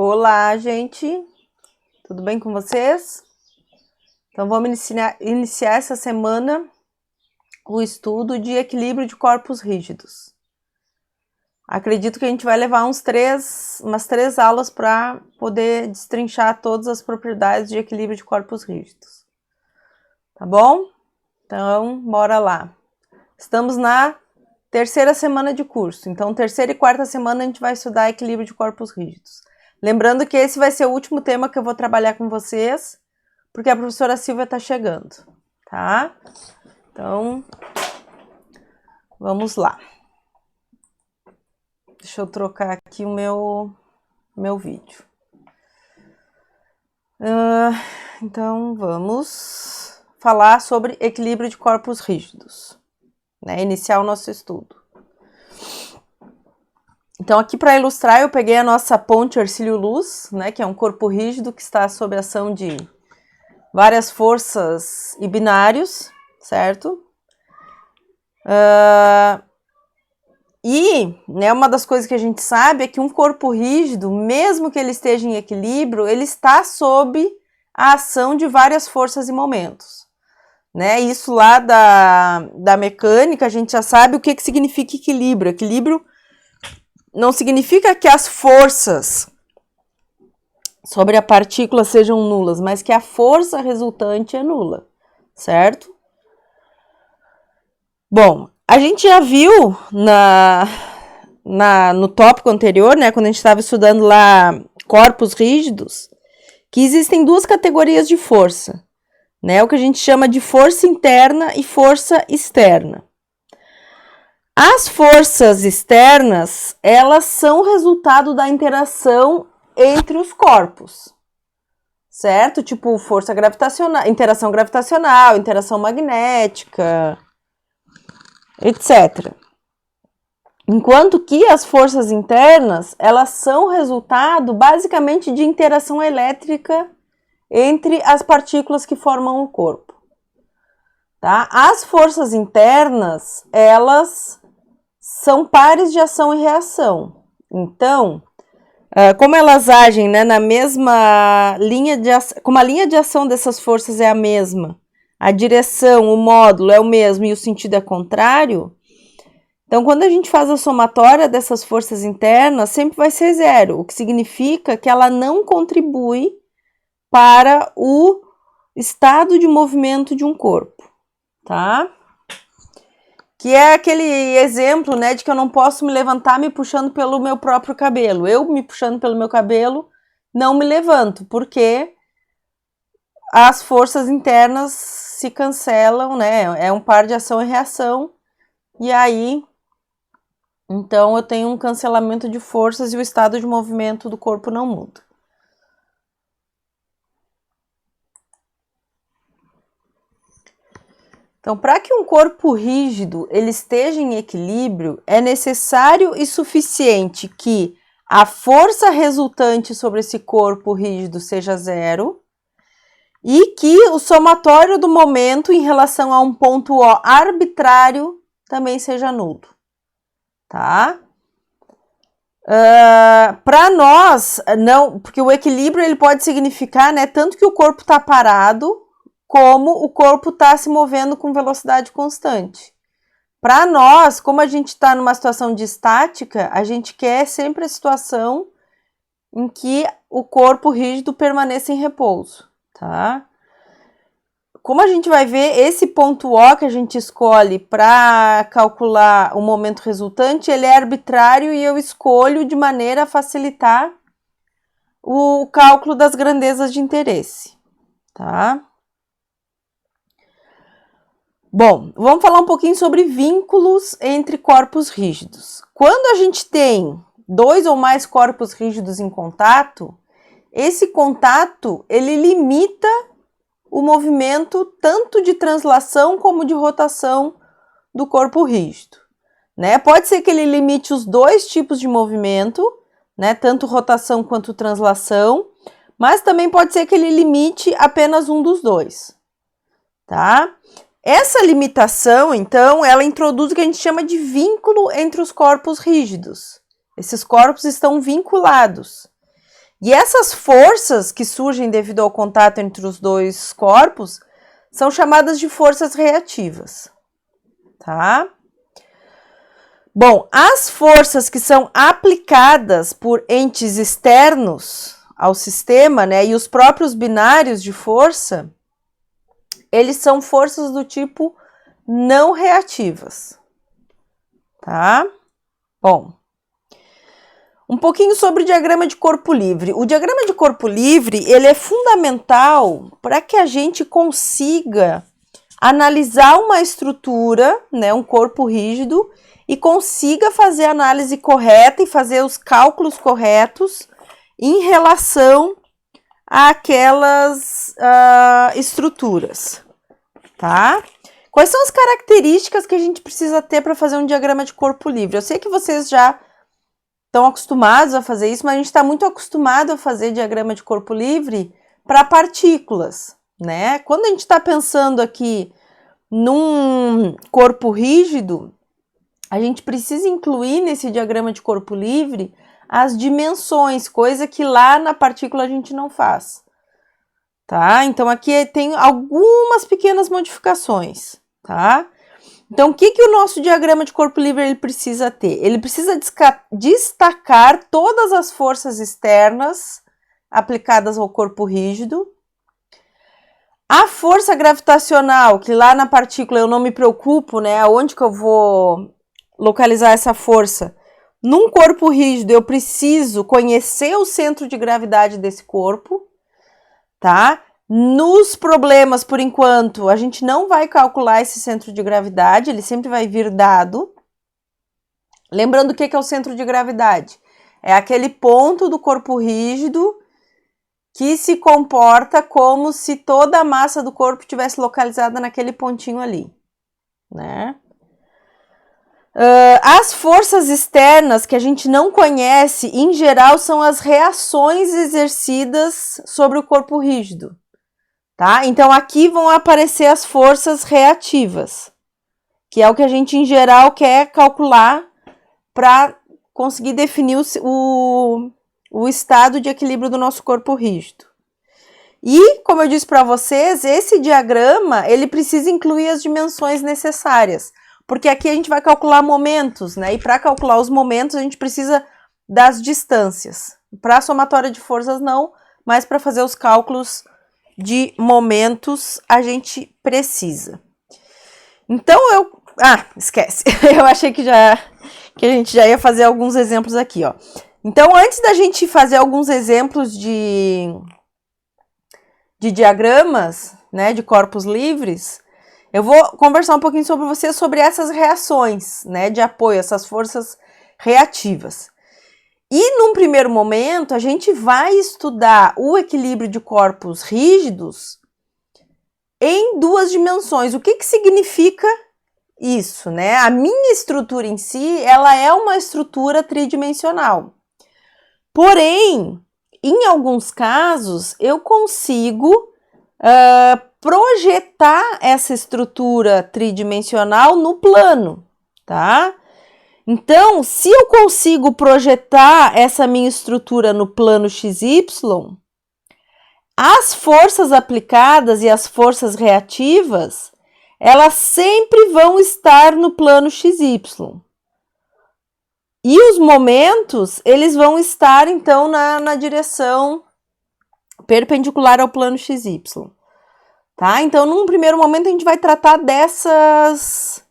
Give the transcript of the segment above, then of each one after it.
Olá, gente! Tudo bem com vocês? Então, vamos iniciar essa semana o estudo de equilíbrio de corpos rígidos. Acredito que a gente vai levar umas três aulas para poder destrinchar todas as propriedades de equilíbrio de corpos rígidos. Tá bom? Então, bora lá. Estamos na terceira semana de curso. Então, terceira e quarta semana a gente vai estudar equilíbrio de corpos rígidos. Lembrando que esse vai ser o último tema que eu vou trabalhar com vocês, porque a professora Silvia está chegando, tá? Então, vamos lá. Deixa eu trocar aqui o meu vídeo. Então, vamos falar sobre equilíbrio de corpos rígidos, né? Iniciar o nosso estudo. Então, aqui para ilustrar, eu peguei a nossa ponte Hercílio-Luz, né, que é um corpo rígido que está sob a ação de várias forças e binários, certo? Né, uma das coisas que a gente sabe é que um corpo rígido, mesmo que ele esteja em equilíbrio, ele está sob a ação de várias forças e momentos. Né? Isso lá da mecânica, a gente já sabe o que significa equilíbrio. Equilíbrio não significa que as forças sobre a partícula sejam nulas, mas que a força resultante é nula, certo? Bom, a gente já viu no tópico anterior, né, quando a gente estava estudando lá corpos rígidos, que existem duas categorias de força, né, o que a gente chama de força interna e força externa. As forças externas, elas são resultado da interação entre os corpos, certo? Tipo força gravitacional, interação gravitacional, interação magnética, etc. Enquanto que as forças internas, elas são resultado basicamente de interação elétrica entre as partículas que formam o corpo, tá? As forças internas, elas são pares de ação e reação. Então, como elas agem, né, na mesma linha de ação, como a linha de ação dessas forças é a mesma, a direção, o módulo é o mesmo e o sentido é contrário, então quando a gente faz a somatória dessas forças internas, sempre vai ser zero, o que significa que ela não contribui para o estado de movimento de um corpo, tá? Que é aquele exemplo, né, de que eu não posso me levantar me puxando pelo meu próprio cabelo. Eu me puxando pelo meu cabelo, não me levanto, porque as forças internas se cancelam, né? É um par de ação e reação. E aí, então, eu tenho um cancelamento de forças e o estado de movimento do corpo não muda. Então, para que um corpo rígido ele esteja em equilíbrio, é necessário e suficiente que a força resultante sobre esse corpo rígido seja zero e que o somatório do momento em relação a um ponto O arbitrário também seja nulo, tá? Para nós, não, porque o equilíbrio ele pode significar, né, tanto que o corpo está parado, como o corpo está se movendo com velocidade constante. Para nós, como a gente está numa situação de estática, a gente quer sempre a situação em que o corpo rígido permaneça em repouso, tá? Como a gente vai ver, esse ponto O que a gente escolhe para calcular o momento resultante, ele é arbitrário e eu escolho de maneira a facilitar o cálculo das grandezas de interesse, tá? Bom, vamos falar um pouquinho sobre vínculos entre corpos rígidos. Quando a gente tem dois ou mais corpos rígidos em contato, esse contato ele limita o movimento tanto de translação como de rotação do corpo rígido, né? Pode ser que ele limite os dois tipos de movimento, né? Tanto rotação quanto translação, mas também pode ser que ele limite apenas um dos dois, tá? Essa limitação, então, ela introduz o que a gente chama de vínculo entre os corpos rígidos. Esses corpos estão vinculados. E essas forças que surgem devido ao contato entre os dois corpos são chamadas de forças reativas, tá? Bom, as forças que são aplicadas por entes externos ao sistema, né, e os próprios binários de força, eles são forças do tipo não reativas, tá? Bom, um pouquinho sobre o diagrama de corpo livre. O diagrama de corpo livre, ele é fundamental para que a gente consiga analisar uma estrutura, né, um corpo rígido, e consiga fazer a análise correta e fazer os cálculos corretos em relação àquelas estruturas, tá? Quais são as características que a gente precisa ter para fazer um diagrama de corpo livre? Eu sei que vocês já estão acostumados a fazer isso, mas a gente está muito acostumado a fazer diagrama de corpo livre para partículas, né? Quando a gente está pensando aqui num corpo rígido, a gente precisa incluir nesse diagrama de corpo livre as dimensões, coisa que lá na partícula a gente não faz, tá? Então aqui tem algumas pequenas modificações, tá? Então o que o nosso diagrama de corpo livre ele precisa ter? Ele precisa destacar todas as forças externas aplicadas ao corpo rígido. A força gravitacional, que lá na partícula eu não me preocupo, né? Aonde que eu vou localizar essa força? Num corpo rígido, eu preciso conhecer o centro de gravidade desse corpo, tá? Nos problemas, por enquanto, a gente não vai calcular esse centro de gravidade, ele sempre vai vir dado. Lembrando o que é o centro de gravidade? É aquele ponto do corpo rígido que se comporta como se toda a massa do corpo estivesse localizada naquele pontinho ali, né? As forças externas que a gente não conhece, em geral, são as reações exercidas sobre o corpo rígido, tá? Então, aqui vão aparecer as forças reativas, que é o que a gente, em geral, quer calcular para conseguir definir o estado de equilíbrio do nosso corpo rígido. E, como eu disse para vocês, esse diagrama, ele precisa incluir as dimensões necessárias, porque aqui a gente vai calcular momentos, né? E para calcular os momentos, a gente precisa das distâncias. Para a somatória de forças, não, mas para fazer os cálculos de momentos, a gente precisa. Então, esquece. Eu achei que a gente já ia fazer alguns exemplos aqui, ó. Então, antes da gente fazer alguns exemplos de diagramas, né, de corpos livres, eu vou conversar um pouquinho sobre vocês sobre essas reações, né, de apoio, essas forças reativas. E, num primeiro momento, a gente vai estudar o equilíbrio de corpos rígidos em duas dimensões. O que significa isso, né? A minha estrutura em si, ela é uma estrutura tridimensional. Porém, em alguns casos, eu consigo projetar essa estrutura tridimensional no plano, tá? Então, se eu consigo projetar essa minha estrutura no plano XY, as forças aplicadas e as forças reativas, elas sempre vão estar no plano XY. E os momentos, eles vão estar, então, na direção perpendicular ao plano XY. Tá? Então, num primeiro momento, a gente vai tratar dessas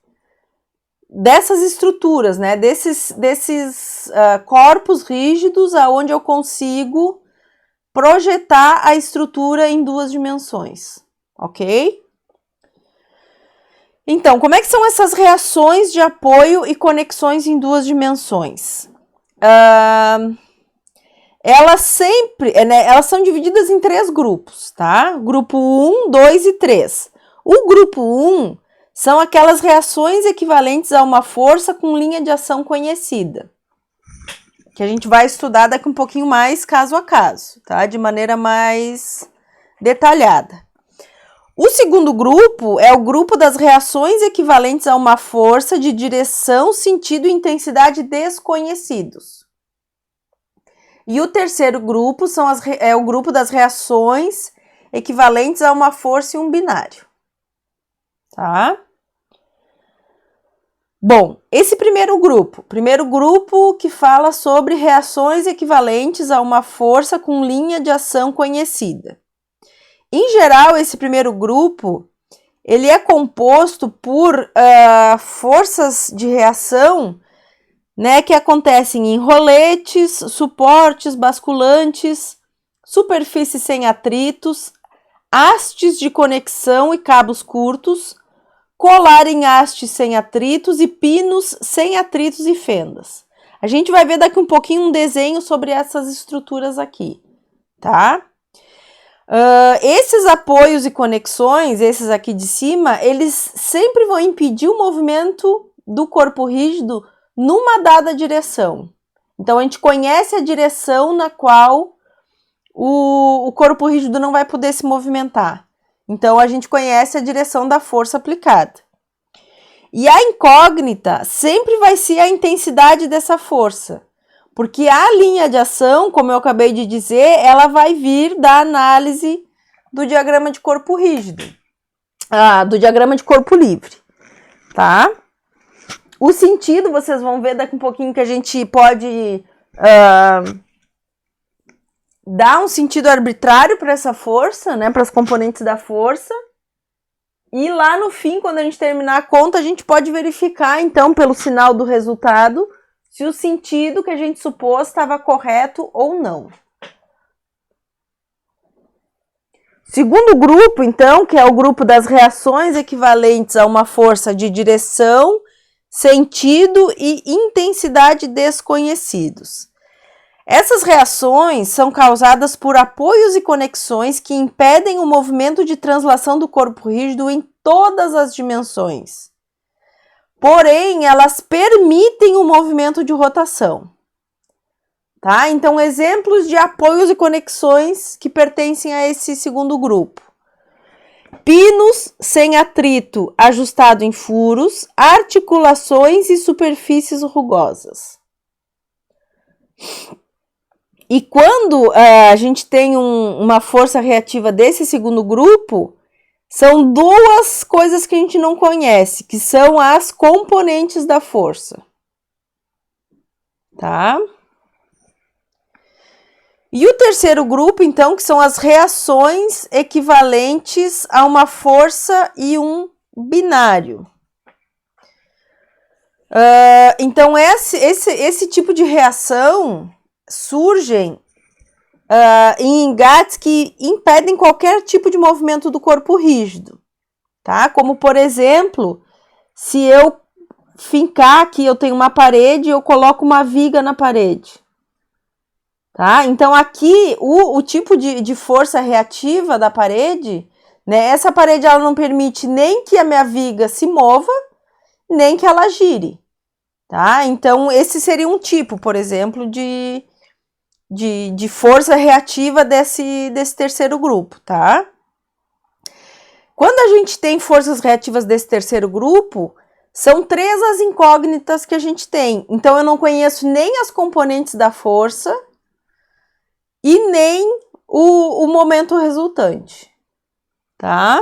estruturas, né? Desses corpos rígidos, aonde eu consigo projetar a estrutura em duas dimensões, ok? Então, como é que são essas reações de apoio e conexões em duas dimensões? Elas são divididas em três grupos, tá? Grupo 1, 2 e 3. O grupo 1 são aquelas reações equivalentes a uma força com linha de ação conhecida, que a gente vai estudar daqui um pouquinho mais caso a caso, tá? De maneira mais detalhada. O segundo grupo é o grupo das reações equivalentes a uma força de direção, sentido e intensidade desconhecidos. E o terceiro grupo é o grupo das reações equivalentes a uma força e um binário. Tá? Bom, esse primeiro grupo que fala sobre reações equivalentes a uma força com linha de ação conhecida. Em geral, esse primeiro grupo, ele é composto por forças de reação, né, que acontecem em roletes, suportes, basculantes, superfícies sem atritos, hastes de conexão e cabos curtos, colar em hastes sem atritos e pinos sem atritos e fendas. A gente vai ver daqui um pouquinho um desenho sobre essas estruturas aqui, tá? Esses apoios e conexões, esses aqui de cima, eles sempre vão impedir o movimento do corpo rígido numa dada direção. Então, a gente conhece a direção na qual o corpo rígido não vai poder se movimentar. Então, a gente conhece a direção da força aplicada. E a incógnita sempre vai ser a intensidade dessa força. Porque a linha de ação, como eu acabei de dizer, ela vai vir da análise do diagrama de corpo rígido. Do diagrama de corpo livre. Tá? O sentido, vocês vão ver daqui um pouquinho que a gente pode dar um sentido arbitrário para essa força, né, para as componentes da força. E lá no fim, quando a gente terminar a conta, a gente pode verificar, então, pelo sinal do resultado, se o sentido que a gente supôs estava correto ou não. Segundo grupo, então, que é o grupo das reações equivalentes a uma força de direção, sentido e intensidade desconhecidos. Essas reações são causadas por apoios e conexões que impedem o movimento de translação do corpo rígido em todas as dimensões. Porém, elas permitem o movimento de rotação. Tá? Então, exemplos de apoios e conexões que pertencem a esse segundo grupo. Pinos sem atrito ajustado em furos, articulações e superfícies rugosas. E quando a gente tem uma força reativa desse segundo grupo, são duas coisas que a gente não conhece, que são as componentes da força. Tá? E o terceiro grupo, então, que são as reações equivalentes a uma força e um binário. Então, esse tipo de reação surgem em engates que impedem qualquer tipo de movimento do corpo rígido, tá? Como, por exemplo, se eu fincar aqui, eu tenho uma parede e eu coloco uma viga na parede, tá? Então, aqui, o tipo de força reativa da parede, né? Essa parede, ela não permite nem que a minha viga se mova, nem que ela gire, tá? Então, esse seria um tipo, por exemplo, de força reativa desse terceiro grupo, tá? Quando a gente tem forças reativas desse terceiro grupo, são 3 as incógnitas que a gente tem. Então, eu não conheço nem as componentes da força e nem o momento resultante, tá?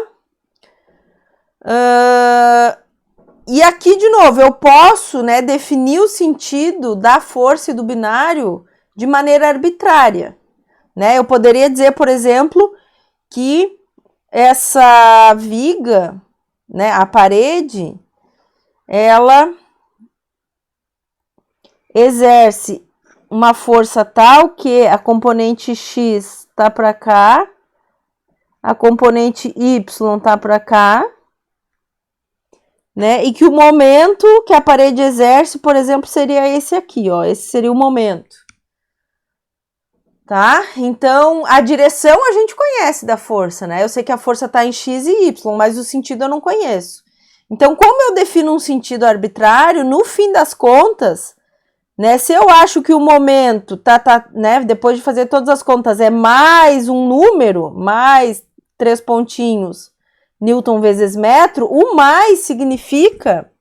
E aqui, de novo, eu posso, né, definir o sentido da força e do binário de maneira arbitrária, né? Eu poderia dizer, por exemplo, que essa viga, né, a parede, ela exerce uma força tal que a componente X tá para cá, a componente Y tá para cá, né? E que o momento que a parede exerce, por exemplo, seria esse aqui, ó. Esse seria o momento. Tá? Então, a direção a gente conhece da força, né? Eu sei que a força tá em X e Y, mas o sentido eu não conheço. Então, como eu defino um sentido arbitrário, no fim das contas, né? Se eu acho que o momento né? Depois de fazer todas as contas, é mais um número, mais 3 pontinhos, Newton vezes metro, o mais significa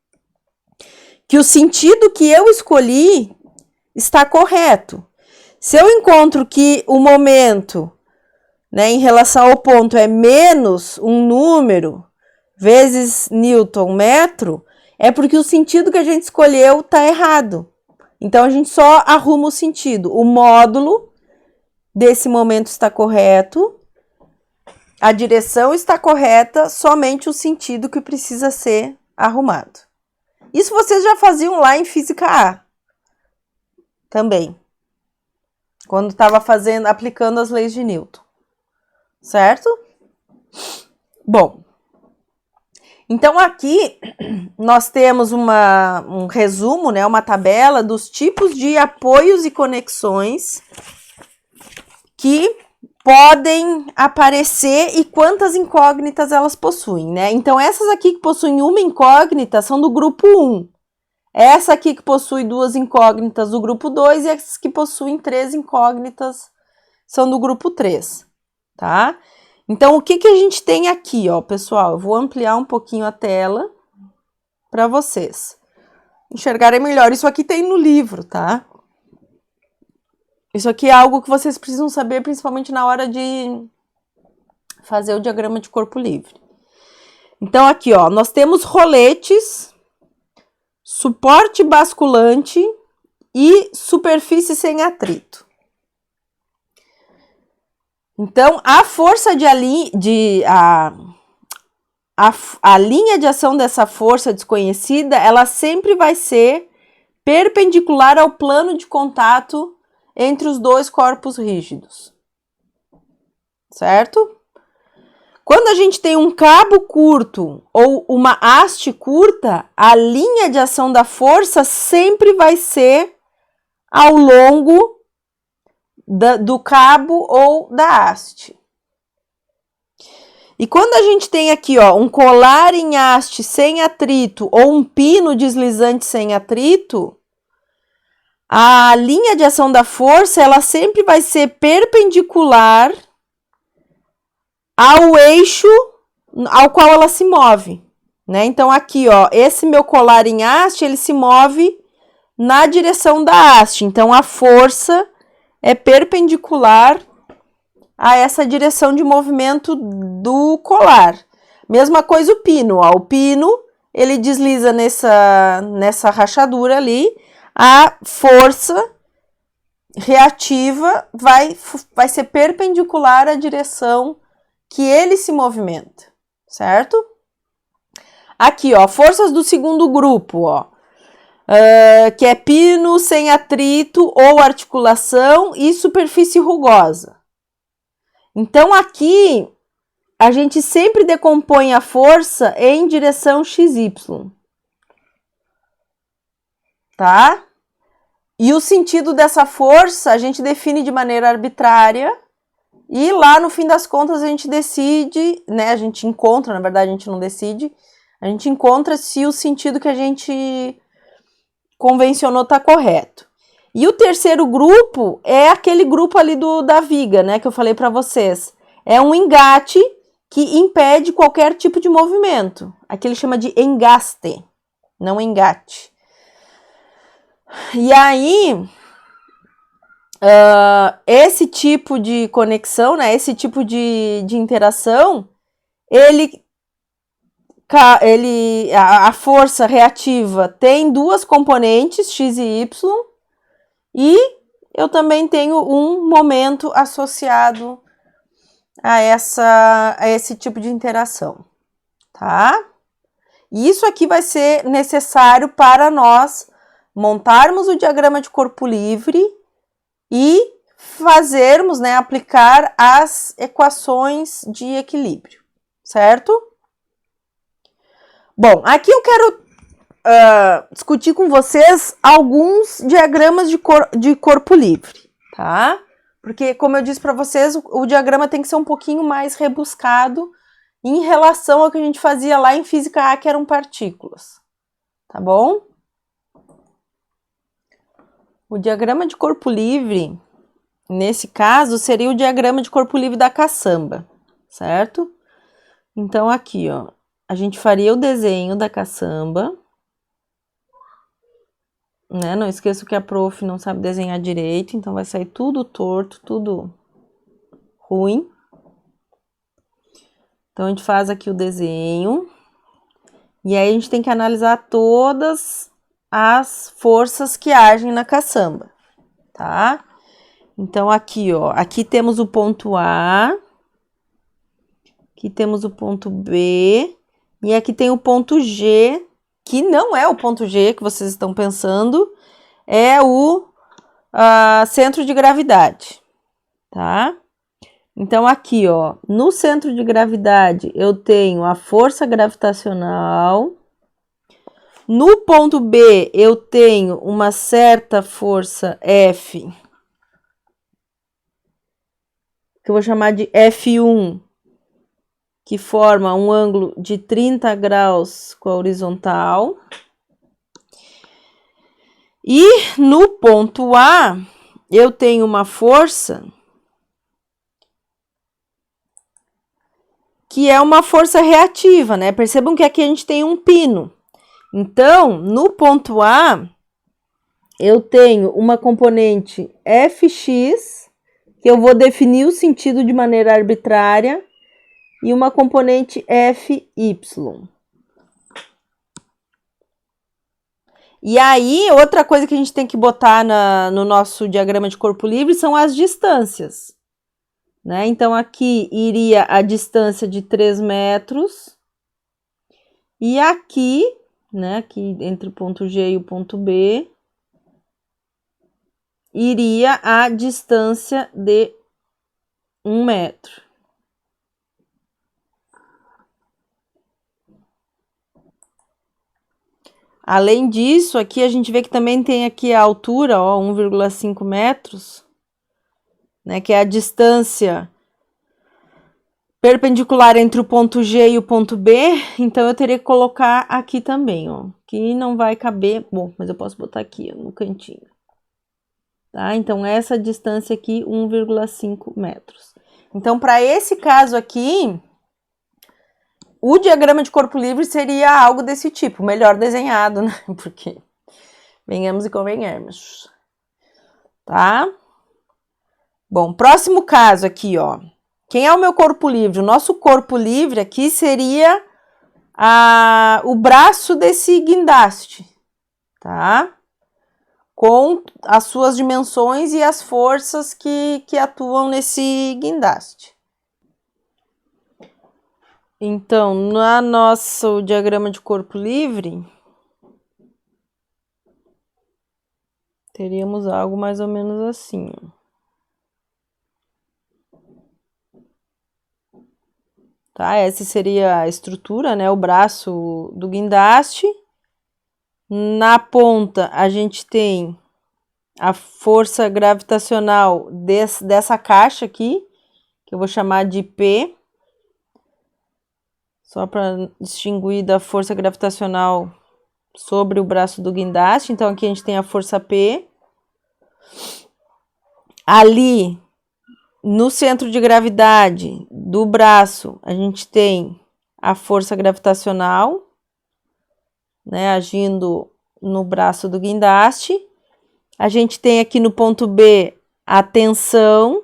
que o sentido que eu escolhi está correto. Se eu encontro que o momento, né, em relação ao ponto é menos um número vezes Newton metro, é porque o sentido que a gente escolheu está errado. Então, a gente só arruma o sentido. O módulo desse momento está correto, a direção está correta, somente o sentido que precisa ser arrumado. Isso vocês já faziam lá em Física A. Também. Quando estava aplicando as leis de Newton. Certo? Bom. Então, aqui nós temos um resumo, né, uma tabela dos tipos de apoios e conexões que podem aparecer e quantas incógnitas elas possuem, né? Então, essas aqui que possuem uma incógnita são do grupo 1. Essa aqui que possui 2 incógnitas do grupo 2 e essas que possuem 3 incógnitas são do grupo 3, tá? Então, o que a gente tem aqui, ó, pessoal? Eu vou ampliar um pouquinho a tela para vocês enxergarem melhor. Isso aqui tem no livro, tá? Isso aqui é algo que vocês precisam saber, principalmente na hora de fazer o diagrama de corpo livre. Então, aqui, ó, nós temos roletes, suporte basculante e superfície sem atrito. Então, a força a linha de ação dessa força desconhecida, ela sempre vai ser perpendicular ao plano de contato entre os dois corpos rígidos. Certo? Quando a gente tem um cabo curto ou uma haste curta, a linha de ação da força sempre vai ser ao longo do cabo ou da haste. E quando a gente tem aqui, ó, um colar em haste sem atrito ou um pino deslizante sem atrito, a linha de ação da força, ela sempre vai ser perpendicular ao eixo ao qual ela se move, né? Então, aqui, ó, esse meu colar em haste, ele se move na direção da haste. Então, a força é perpendicular a essa direção de movimento do colar. Mesma coisa o pino, ó. O pino, ele desliza nessa rachadura ali, a força reativa vai ser perpendicular à direção que ele se movimenta, certo? Aqui, ó, forças do segundo grupo, ó. Que é pino sem atrito ou articulação e superfície rugosa. Então, aqui, a gente sempre decompõe a força em direção XY. Tá? E o sentido dessa força a gente define de maneira arbitrária e lá no fim das contas a gente decide, né? A gente encontra, na verdade a gente não decide, a gente encontra se o sentido que a gente convencionou está correto. E o terceiro grupo é aquele grupo ali da viga, né, que eu falei para vocês. É um engate que impede qualquer tipo de movimento. Aqui ele chama de engaste, não engate. E aí, esse tipo de conexão, né, esse tipo de interação, a força reativa tem 2 componentes, x e y, e eu também tenho um momento associado a esse tipo de interação, tá? E isso aqui vai ser necessário para nós montarmos o diagrama de corpo livre e fazermos, né, aplicar as equações de equilíbrio, certo? Bom, aqui eu quero discutir com vocês alguns diagramas de corpo livre, tá? Porque, como eu disse para vocês, o diagrama tem que ser um pouquinho mais rebuscado em relação ao que a gente fazia lá em Física A, que eram partículas, tá bom? O diagrama de corpo livre, nesse caso, seria o diagrama de corpo livre da caçamba, certo? Então, aqui, ó, a gente faria o desenho da caçamba, né? Não esqueço que a prof não sabe desenhar direito, então vai sair tudo torto, tudo ruim. Então, a gente faz aqui o desenho. E aí, a gente tem que analisar todas as forças que agem na caçamba, tá? Então, aqui, ó. Aqui temos o ponto A. Aqui temos o ponto B. E aqui tem o ponto G, que não é o ponto G que vocês estão pensando. É o centro de gravidade, tá? Então, aqui, ó, no centro de gravidade, eu tenho a força gravitacional. No ponto B, eu tenho uma certa força F, que eu vou chamar de F1, que forma um ângulo de 30 graus com a horizontal. E no ponto A, eu tenho uma força que é uma força reativa, né? Percebam que aqui a gente tem um pino. Então, no ponto A, eu tenho uma componente Fx, que eu vou definir o sentido de maneira arbitrária, e uma componente Fy. E aí, outra coisa que a gente tem que botar no nosso diagrama de corpo livre são as distâncias, né? Então, aqui iria a distância de 3 metros. E aqui, né, aqui entre o ponto G e o ponto B, iria a distância de 1 metro. Além disso, aqui a gente vê que também tem aqui a altura, ó, 1,5 metros, né, que é a distância perpendicular entre o ponto G e o ponto B, então eu teria que colocar aqui também, ó, que não vai caber, bom, mas eu posso botar aqui, ó, no cantinho, tá? Então, essa distância aqui, 1,5 metros. Então, para esse caso aqui, o diagrama de corpo livre seria algo desse tipo, melhor desenhado, né? Porque venhamos e convenhamos, tá? Bom, próximo caso aqui, ó. Quem é o meu corpo livre? O nosso corpo livre aqui seria o braço desse guindaste, tá? Com as suas dimensões e as forças que atuam nesse guindaste. Então, no nosso diagrama de corpo livre, teríamos algo mais ou menos assim, ó. Tá? Essa seria a estrutura, né? O braço do guindaste. Na ponta, a gente tem a força gravitacional dessa caixa aqui, que eu vou chamar de P. Só para distinguir da força gravitacional sobre o braço do guindaste. Então, aqui a gente tem a força P. Ali, no centro de gravidade do braço, a gente tem a força gravitacional, né, agindo no braço do guindaste. A gente tem aqui no ponto B a tensão,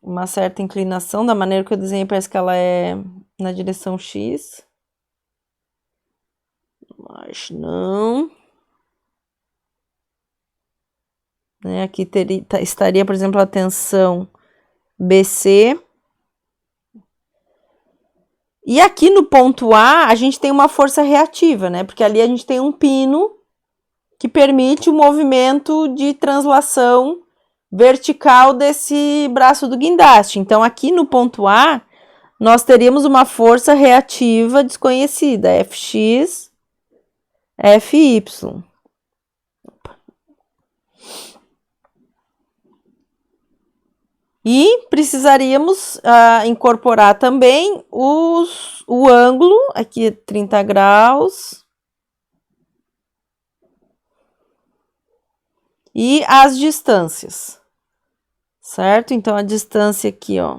uma certa inclinação, da maneira que eu desenhei, parece que ela é na direção X. Mas não. Né, aqui estaria, por exemplo, a tensão BC. E aqui no ponto A gente tem uma força reativa, né? Porque ali a gente tem um pino que permite o movimento de translação vertical desse braço do guindaste. Então, aqui no ponto A, nós teríamos uma força reativa desconhecida, Fx, Fy. E precisaríamos incorporar também o ângulo, aqui 30 graus, e as distâncias, certo? Então, a distância aqui, ó.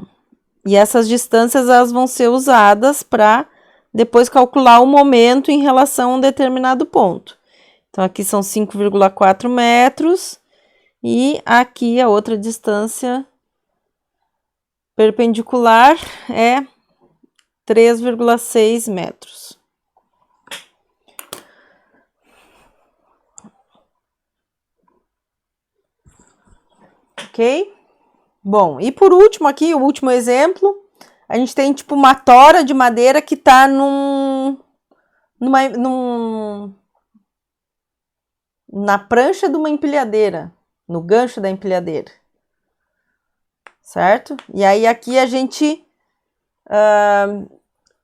E essas distâncias, elas vão ser usadas para depois calcular o momento em relação a um determinado ponto. Então, aqui são 5,4 metros e aqui a outra distância perpendicular é 3,6 metros. Ok? Bom, e por último aqui, o último exemplo, a gente tem tipo uma tora de madeira que tá na prancha de uma empilhadeira, no gancho da empilhadeira, certo? E aí aqui a gente,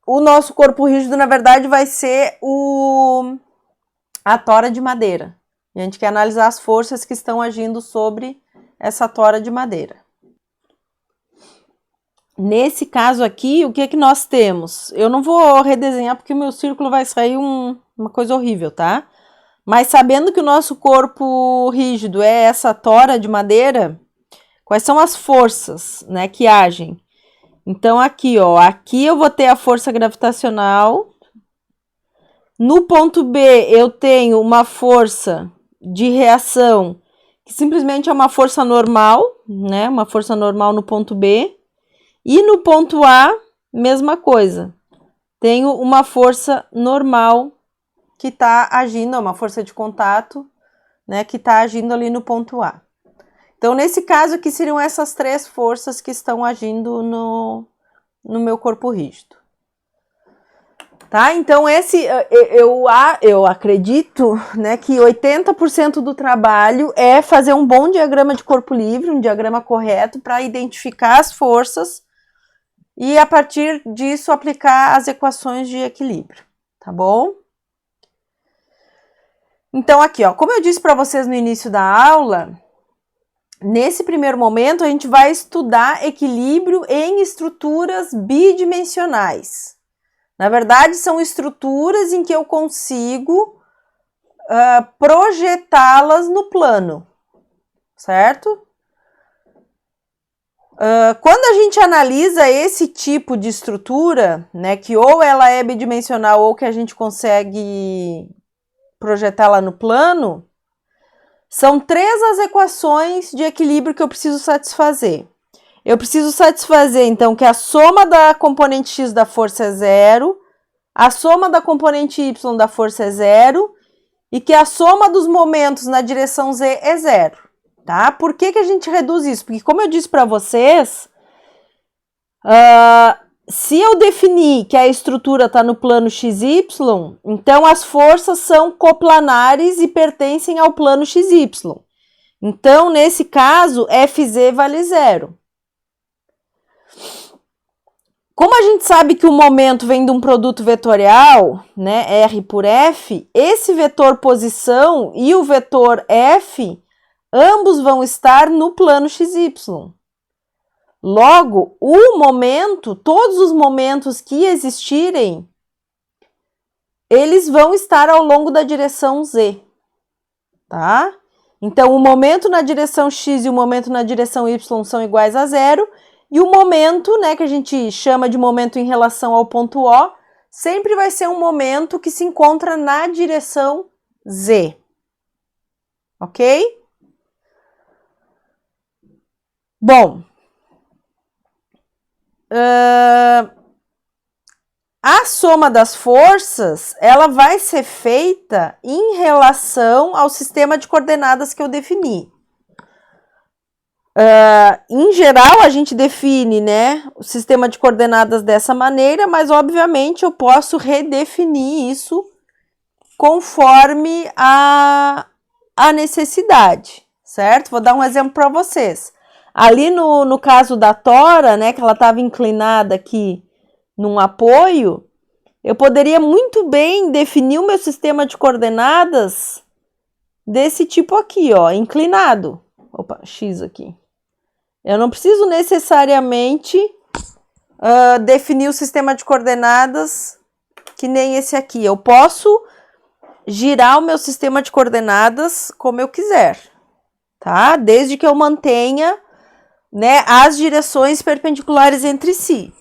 o nosso corpo rígido na verdade vai ser a tora de madeira. E a gente quer analisar as forças que estão agindo sobre essa tora de madeira. Nesse caso aqui, o que é que nós temos? Eu não vou redesenhar porque o meu círculo vai sair uma coisa horrível, tá? Mas sabendo que o nosso corpo rígido é essa tora de madeira, quais são as forças, né, que agem? Então aqui, ó, aqui eu vou ter a força gravitacional. No ponto B eu tenho uma força de reação que simplesmente é uma força normal, né? Uma força normal no ponto B. E no ponto A, mesma coisa. Tenho uma força normal que está agindo, uma força de contato, né? Que está agindo ali no ponto A. Então, nesse caso aqui, seriam essas três forças que estão agindo no meu corpo rígido. Tá? Então, eu acredito, né, que 80% do trabalho é fazer um bom diagrama de corpo livre, um diagrama correto, para identificar as forças e, a partir disso, aplicar as equações de equilíbrio, tá bom? Então, aqui, ó, como eu disse para vocês no início da aula, nesse primeiro momento, a gente vai estudar equilíbrio em estruturas bidimensionais. Na verdade, são estruturas em que eu consigo projetá-las no plano, certo? Quando a gente analisa esse tipo de estrutura, né, que ou ela é bidimensional ou que a gente consegue projetá-la no plano, são três as equações de equilíbrio que eu preciso satisfazer. Eu preciso satisfazer, então, que a soma da componente x da força é zero, a soma da componente y da força é zero e que a soma dos momentos na direção z é zero, tá? Por que a gente reduz isso? Porque, como eu disse para vocês, se eu definir que a estrutura está no plano XY, então as forças são coplanares e pertencem ao plano XY. Então, nesse caso, Fz vale zero. Como a gente sabe que o momento vem de um produto vetorial, né, R por F, esse vetor posição e o vetor F, ambos vão estar no plano XY. Logo, o momento, todos os momentos que existirem, eles vão estar ao longo da direção Z, tá? Então, o momento na direção X e o momento na direção Y são iguais a zero, e o momento, né, que a gente chama de momento em relação ao ponto O, sempre vai ser um momento que se encontra na direção Z. Ok? Bom, a soma das forças, ela vai ser feita em relação ao sistema de coordenadas que eu defini. Em geral, a gente define, né, o sistema de coordenadas dessa maneira, mas obviamente eu posso redefinir isso conforme a necessidade, certo? Vou dar um exemplo para vocês. Ali no caso da tora, né, que ela estava inclinada aqui num apoio, eu poderia muito bem definir o meu sistema de coordenadas desse tipo aqui, ó, inclinado. Opa, X aqui. Eu não preciso necessariamente definir o sistema de coordenadas que nem esse aqui. Eu posso girar o meu sistema de coordenadas como eu quiser, tá? Desde que eu mantenha, né, as direções perpendiculares entre si.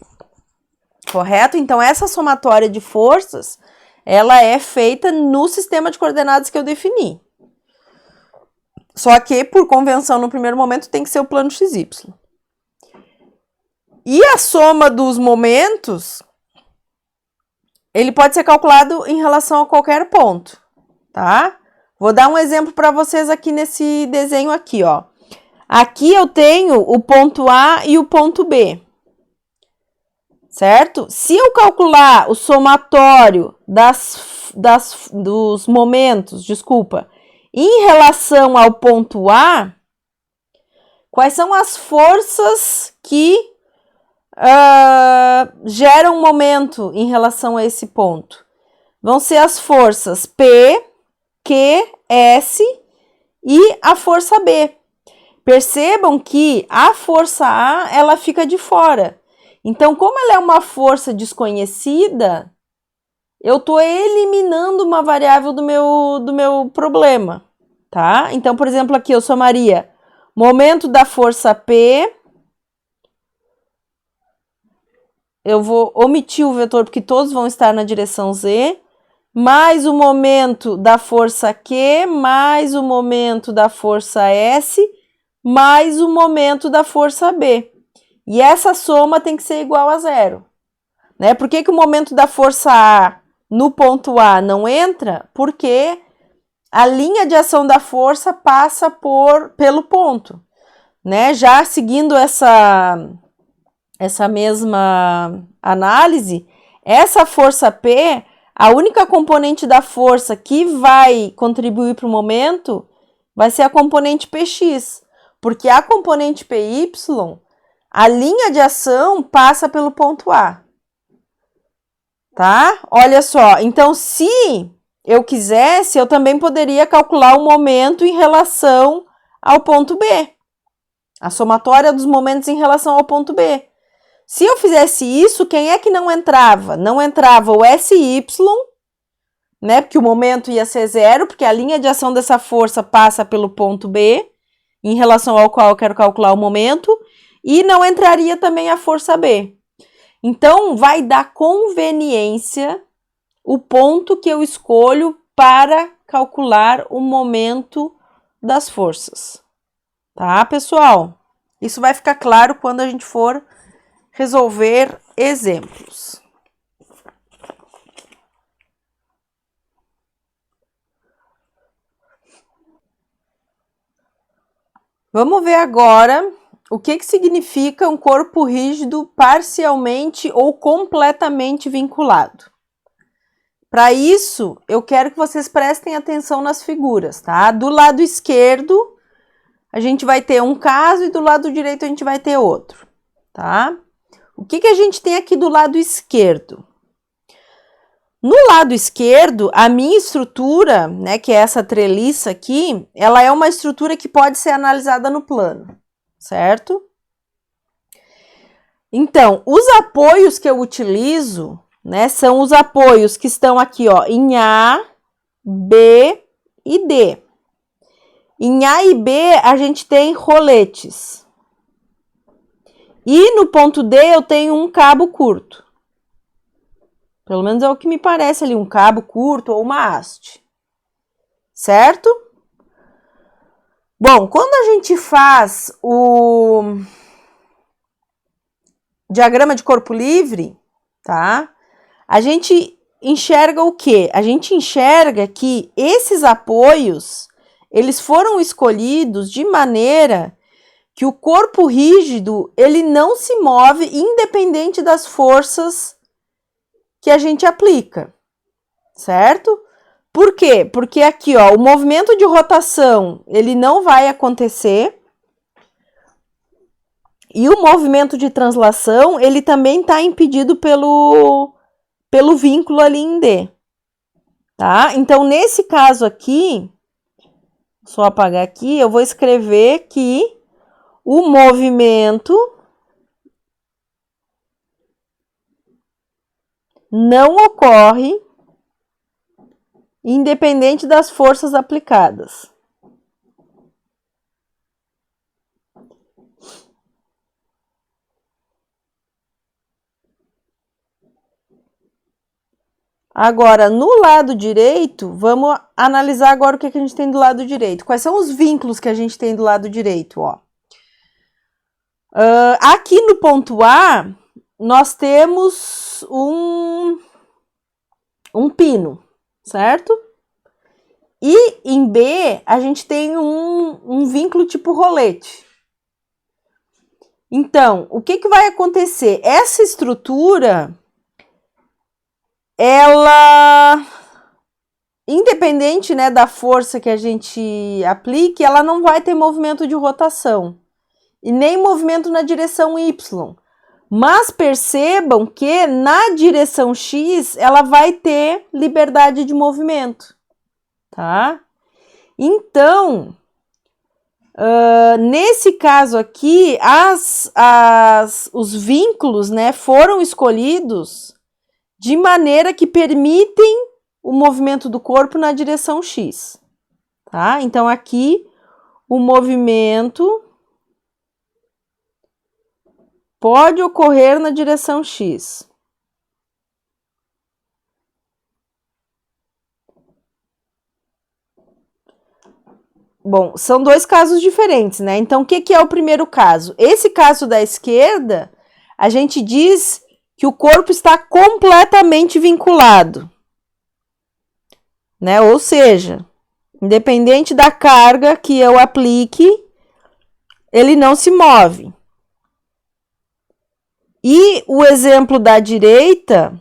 Correto? Então, essa somatória de forças, ela é feita no sistema de coordenadas que eu defini. Só que, por convenção, no primeiro momento, tem que ser o plano XY. E a soma dos momentos, ele pode ser calculado em relação a qualquer ponto, tá? Vou dar um exemplo para vocês aqui nesse desenho aqui, ó. Aqui eu tenho o ponto A e o ponto B, certo? Se eu calcular o somatório dos momentos, em relação ao ponto A, quais são as forças que geram momento em relação a esse ponto? Vão ser as forças P, Q, S e a força B. Percebam que a força A, ela fica de fora. Então, como ela é uma força desconhecida, eu estou eliminando uma variável do meu problema, tá? Então, por exemplo, aqui eu somaria momento da força P. Eu vou omitir o vetor porque todos vão estar na direção Z, mais o momento da força Q, mais o momento da força S, mais o momento da força B. E essa soma tem que ser igual a zero. Né? Por que o momento da força A no ponto A não entra? Porque a linha de ação da força passa pelo ponto. Né? Já seguindo essa mesma análise, essa força P, a única componente da força que vai contribuir para o momento vai ser a componente Px, porque a componente Py, a linha de ação passa pelo ponto A. Tá? Olha só, então se eu quisesse, eu também poderia calcular o momento em relação ao ponto B. A somatória dos momentos em relação ao ponto B. Se eu fizesse isso, quem é que não entrava? Não entrava o SY, né? Porque o momento ia ser zero, porque a linha de ação dessa força passa pelo ponto B, em relação ao qual eu quero calcular o momento, e não entraria também a força B. Então, vai dar conveniência o ponto que eu escolho para calcular o momento das forças. Tá, pessoal? Isso vai ficar claro quando a gente for resolver exemplos. Vamos ver agora o que significa um corpo rígido parcialmente ou completamente vinculado. Para isso, eu quero que vocês prestem atenção nas figuras, tá? Do lado esquerdo, a gente vai ter um caso e do lado direito a gente vai ter outro, tá? O que a gente tem aqui do lado esquerdo? No lado esquerdo, a minha estrutura, né, que é essa treliça aqui, ela é uma estrutura que pode ser analisada no plano, certo? Então, os apoios que eu utilizo, né, são os apoios que estão aqui, ó, em A, B e D. Em A e B, a gente tem roletes. E no ponto D, eu tenho um cabo curto. Pelo menos é o que me parece ali, um cabo curto ou uma haste. Certo? Bom, quando a gente faz o diagrama de corpo livre, tá? A gente enxerga o quê? A gente enxerga que esses apoios, eles foram escolhidos de maneira que o corpo rígido, ele não se move independente das forças que a gente aplica, certo? Por quê? Porque aqui, ó, o movimento de rotação, ele não vai acontecer. E o movimento de translação, ele também está impedido pelo vínculo ali em D. Tá? Então, nesse caso aqui, só apagar aqui, eu vou escrever que o movimento não ocorre independente das forças aplicadas. Agora, no lado direito, vamos analisar agora o que a gente tem do lado direito. Quais são os vínculos que a gente tem do lado direito? Ó. Aqui no ponto A, nós temos um pino, certo? E em B, a gente tem um vínculo tipo rolete. Então, o que vai acontecer? Essa estrutura, ela, independente, né, da força que a gente aplique, ela não vai ter movimento de rotação e nem movimento na direção Y. Mas percebam que na direção X ela vai ter liberdade de movimento, tá? Então, nesse caso aqui, os vínculos, né, foram escolhidos de maneira que permitem o movimento do corpo na direção X, tá? Então, aqui, o movimento pode ocorrer na direção X. Bom, são dois casos diferentes, né? Então, o que é o primeiro caso? Esse caso da esquerda, a gente diz que o corpo está completamente vinculado, né? Ou seja, independente da carga que eu aplique, ele não se move. E o exemplo da direita,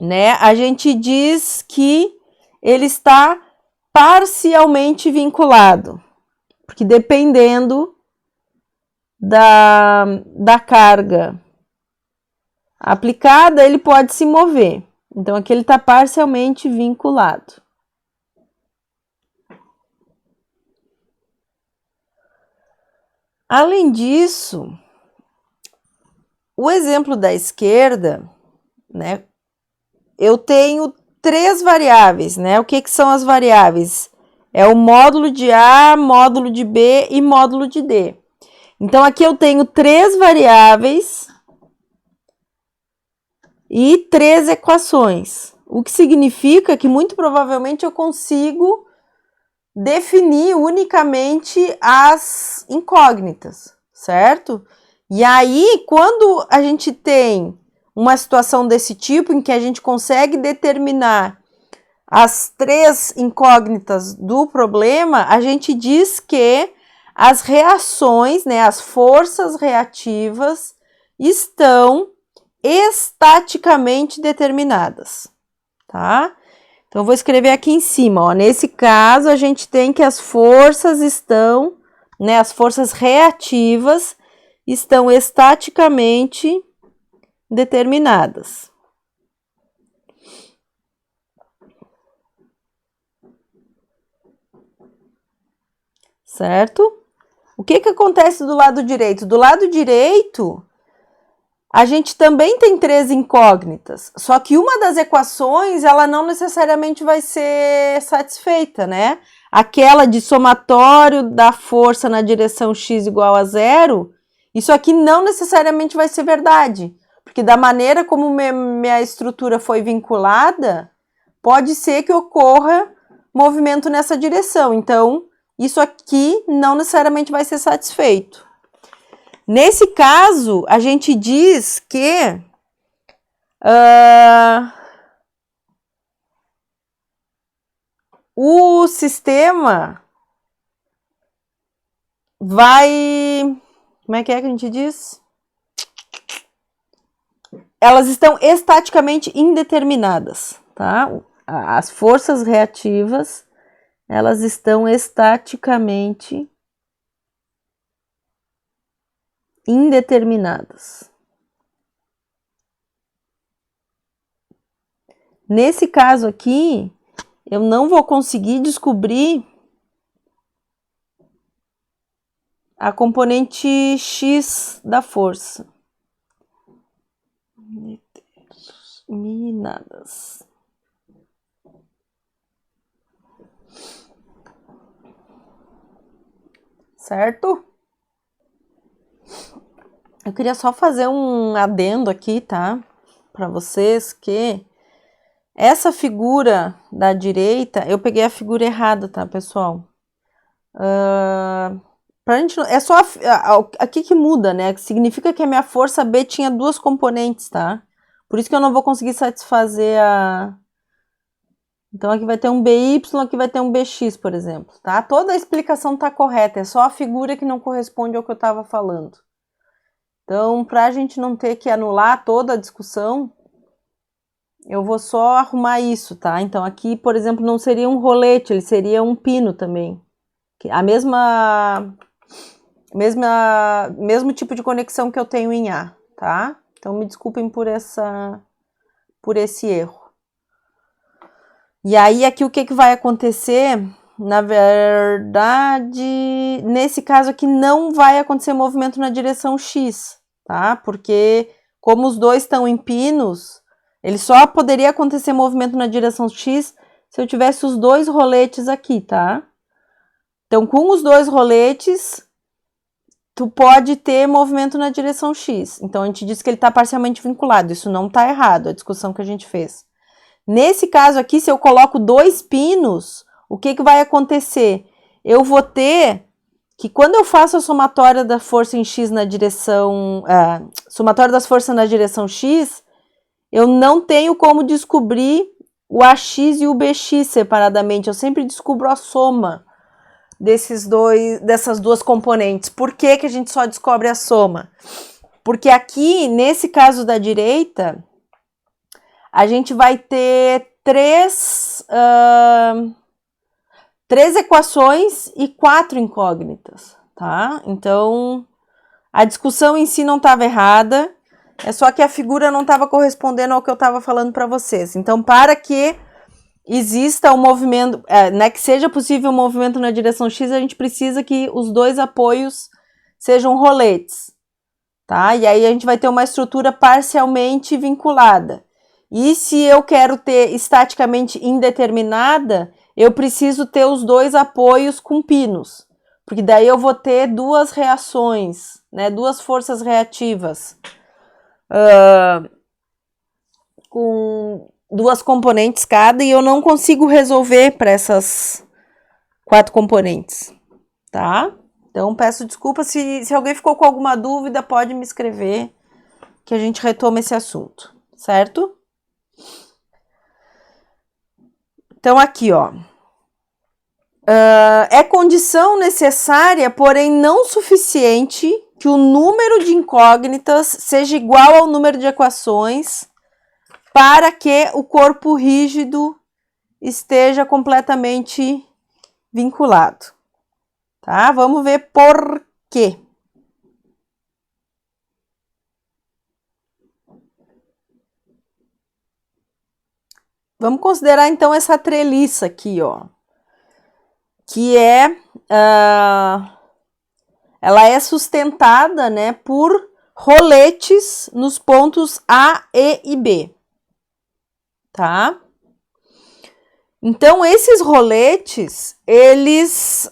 né? A gente diz que ele está parcialmente vinculado, porque dependendo da carga aplicada, ele pode se mover. Então, aqui ele está parcialmente vinculado. Além disso, o exemplo da esquerda, né? Eu tenho 3 variáveis, né? O que são as variáveis? É o módulo de A, módulo de B e módulo de D. Então, aqui eu tenho 3 variáveis e 3 equações, o que significa que muito provavelmente eu consigo definir unicamente as incógnitas, certo? E aí, quando a gente tem uma situação desse tipo, em que a gente consegue determinar as 3 incógnitas do problema, a gente diz que as reações, né, as forças reativas estão estaticamente determinadas, tá? Então, eu vou escrever aqui em cima, ó. Nesse caso, a gente tem que as forças estão, né, as forças reativas estão estaticamente determinadas. Certo? O que acontece do lado direito? Do lado direito, a gente também tem 3 incógnitas, só que uma das equações, ela não necessariamente vai ser satisfeita, né? Aquela de somatório da força na direção x igual a 0, isso aqui não necessariamente vai ser verdade, porque da maneira como minha estrutura foi vinculada, pode ser que ocorra movimento nessa direção, então isso aqui não necessariamente vai ser satisfeito. Nesse caso, a gente diz que o sistema vai... Como é que a gente diz? Elas estão estaticamente indeterminadas, tá? As forças reativas, elas estão estaticamente indeterminadas. Nesse caso aqui, eu não vou conseguir descobrir a componente X da força. Determinadas. Certo? Eu queria só fazer um adendo aqui, tá? Para vocês que Essa figura da direita, eu peguei a figura errada, tá, pessoal? Pra gente, é só aqui que muda, né? Significa que a minha força B tinha duas componentes, tá? Por isso que eu não vou conseguir satisfazer a... Então aqui vai ter um BY, aqui vai ter um BX, por exemplo, tá? Toda a explicação tá correta, é só a figura que não corresponde ao que eu tava falando. Então, pra gente não ter que anular toda a discussão, eu vou só arrumar isso, tá? Então aqui, por exemplo, não seria um rolete, ele seria um pino também. A mesmo tipo de conexão que eu tenho em A, tá? Então me desculpem por esse erro. E aí aqui o que vai acontecer? Na verdade, nesse caso aqui não vai acontecer movimento na direção X, tá? Porque como os dois estão em pinos, ele só poderia acontecer movimento na direção X se eu tivesse os dois roletes aqui, tá? Então, com os dois roletes, tu pode ter movimento na direção X. Então, a gente disse que ele está parcialmente vinculado. Isso não está errado, a discussão que a gente fez. Nesse caso aqui, se eu coloco dois pinos, o que vai acontecer? Eu vou ter que quando eu faço a somatória da força em X na direção... somatória das forças na direção X, eu não tenho como descobrir o AX e o BX separadamente. Eu sempre descubro a soma dessas duas componentes. Por que a gente só descobre a soma? Porque aqui, nesse caso da direita, a gente vai ter três equações e 4 incógnitas, tá? Então, a discussão em si não estava errada, é só que a figura não estava correspondendo ao que eu estava falando para vocês. Então, para que exista um movimento, né, que seja possível um movimento na direção X, a gente precisa que os dois apoios sejam roletes, tá? E aí a gente vai ter uma estrutura parcialmente vinculada. E se eu quero ter estaticamente indeterminada, eu preciso ter os dois apoios com pinos, porque daí eu vou ter duas reações, né, duas forças reativas, com duas componentes cada, e eu não consigo resolver para essas 4 componentes, tá? Então, peço desculpa se alguém ficou com alguma dúvida, pode me escrever que a gente retoma esse assunto, certo? Então, aqui, ó. É condição necessária, porém não suficiente, que o número de incógnitas seja igual ao número de equações para que o corpo rígido esteja completamente vinculado, tá? Vamos ver por quê. Vamos considerar então essa treliça aqui, ó, que ela é sustentada, né, por roletes nos pontos A, E e B, tá? Então, esses roletes, eles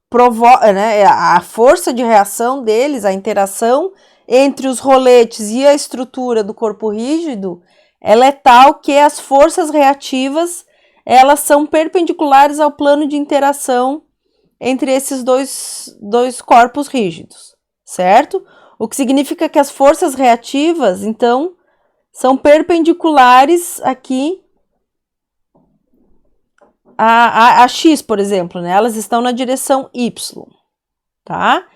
provocam, né, a força de reação deles, a interação entre os roletes e a estrutura do corpo rígido, ela é tal que as forças reativas, elas são perpendiculares ao plano de interação entre esses dois corpos rígidos, certo? O que significa que as forças reativas, então, são perpendiculares aqui a X, por exemplo, né? Elas estão na direção Y, tá?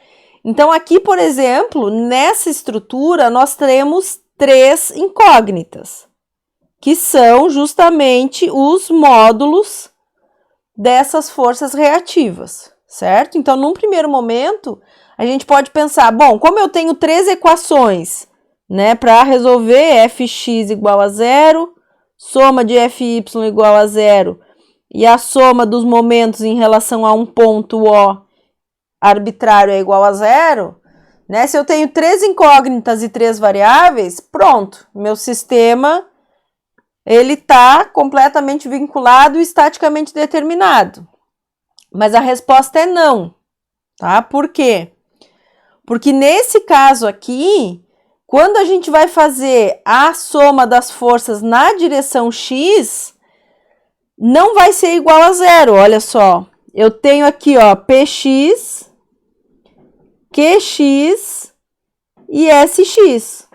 Então, aqui, por exemplo, nessa estrutura, nós temos 3 incógnitas, que são justamente os módulos dessas forças reativas, certo? Então, num primeiro momento, a gente pode pensar, bom, como eu tenho 3 equações, né, para resolver fx igual a 0, soma de fy igual a 0 e a soma dos momentos em relação a um ponto O arbitrário é igual a 0, né? Se eu tenho 3 incógnitas e 3 variáveis, pronto, meu sistema ele está completamente vinculado e estaticamente determinado. Mas a resposta é não, tá? Por quê? Porque nesse caso aqui, Quando a gente vai fazer a soma das forças na direção X, não vai ser igual a zero, olha só. Eu tenho aqui, ó, PX, QX e SX.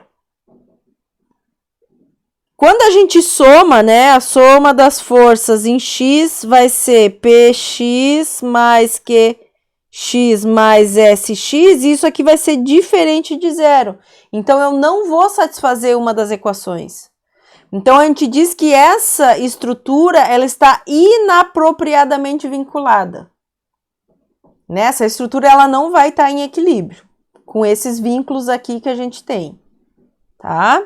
Quando a gente soma, né, a soma das forças em X vai ser PX mais QX mais SX, e isso aqui vai ser diferente de zero. Então, eu não vou satisfazer uma das equações. Então, a gente diz que essa estrutura, ela está inapropriadamente vinculada. Essa estrutura, ela não vai estar em equilíbrio com esses vínculos aqui que a gente tem, tá?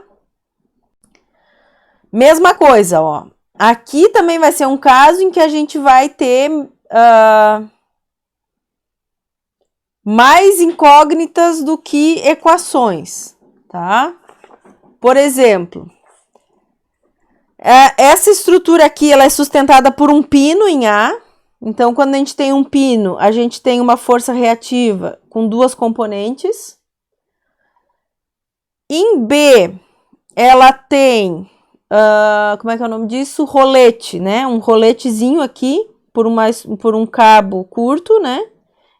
Mesma coisa, ó. Aqui também vai ser um caso em que a gente vai ter mais incógnitas do que equações, tá? Por exemplo, essa estrutura aqui, ela é sustentada por um pino em A. Então, quando a gente tem um pino, a gente tem uma força reativa com duas componentes. Em B, ela tem, como é que é o nome disso? Rolete, né? Um roletezinho aqui por um cabo curto, né?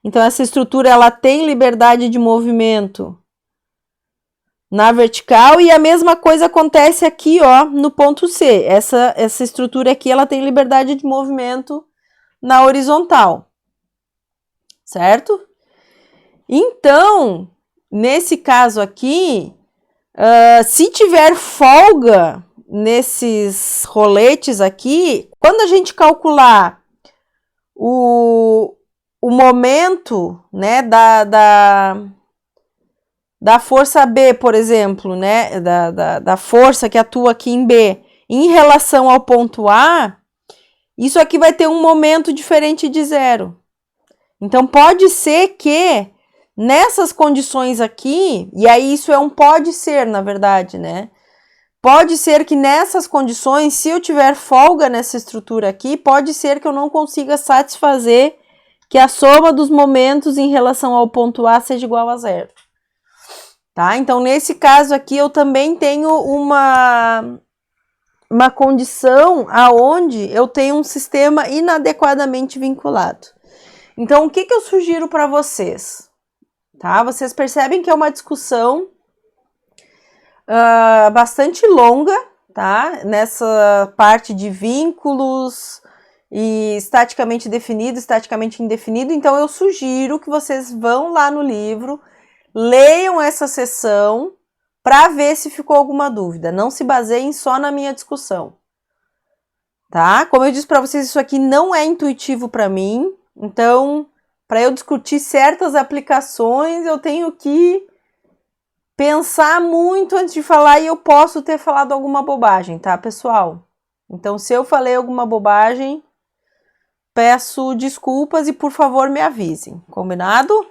Então, essa estrutura, ela tem liberdade de movimento na vertical, e a mesma coisa acontece aqui, ó, no ponto C. Essa estrutura aqui, ela tem liberdade de movimento na horizontal, certo? Então, nesse caso aqui, se tiver folga nesses roletes aqui, quando a gente calcular o momento, né, da força B, por exemplo, né, da força que atua aqui em B, em relação ao ponto A, isso aqui vai ter um momento diferente de zero. Então, pode ser que nessas condições aqui, e aí isso é um pode ser, na verdade, né? Pode ser que nessas condições, se eu tiver folga nessa estrutura aqui, pode ser que eu não consiga satisfazer que a soma dos momentos em relação ao ponto A seja igual a zero. Tá? Então, nesse caso aqui, eu também tenho uma condição aonde eu tenho um sistema inadequadamente vinculado. Então, o que eu sugiro para vocês? Tá? Vocês percebem que é uma discussão bastante longa, tá? Nessa parte de vínculos e estaticamente definido, estaticamente indefinido. Então, eu sugiro que vocês vão lá no livro, leiam essa seção para ver se ficou alguma dúvida. Não se baseiem só na minha discussão, tá? Como eu disse para vocês, isso aqui não é intuitivo para mim. Então, para eu discutir certas aplicações, eu tenho que pensar muito antes de falar, e eu posso ter falado alguma bobagem, tá, pessoal? Então, se eu falei alguma bobagem, peço desculpas e, por favor, me avisem. Combinado?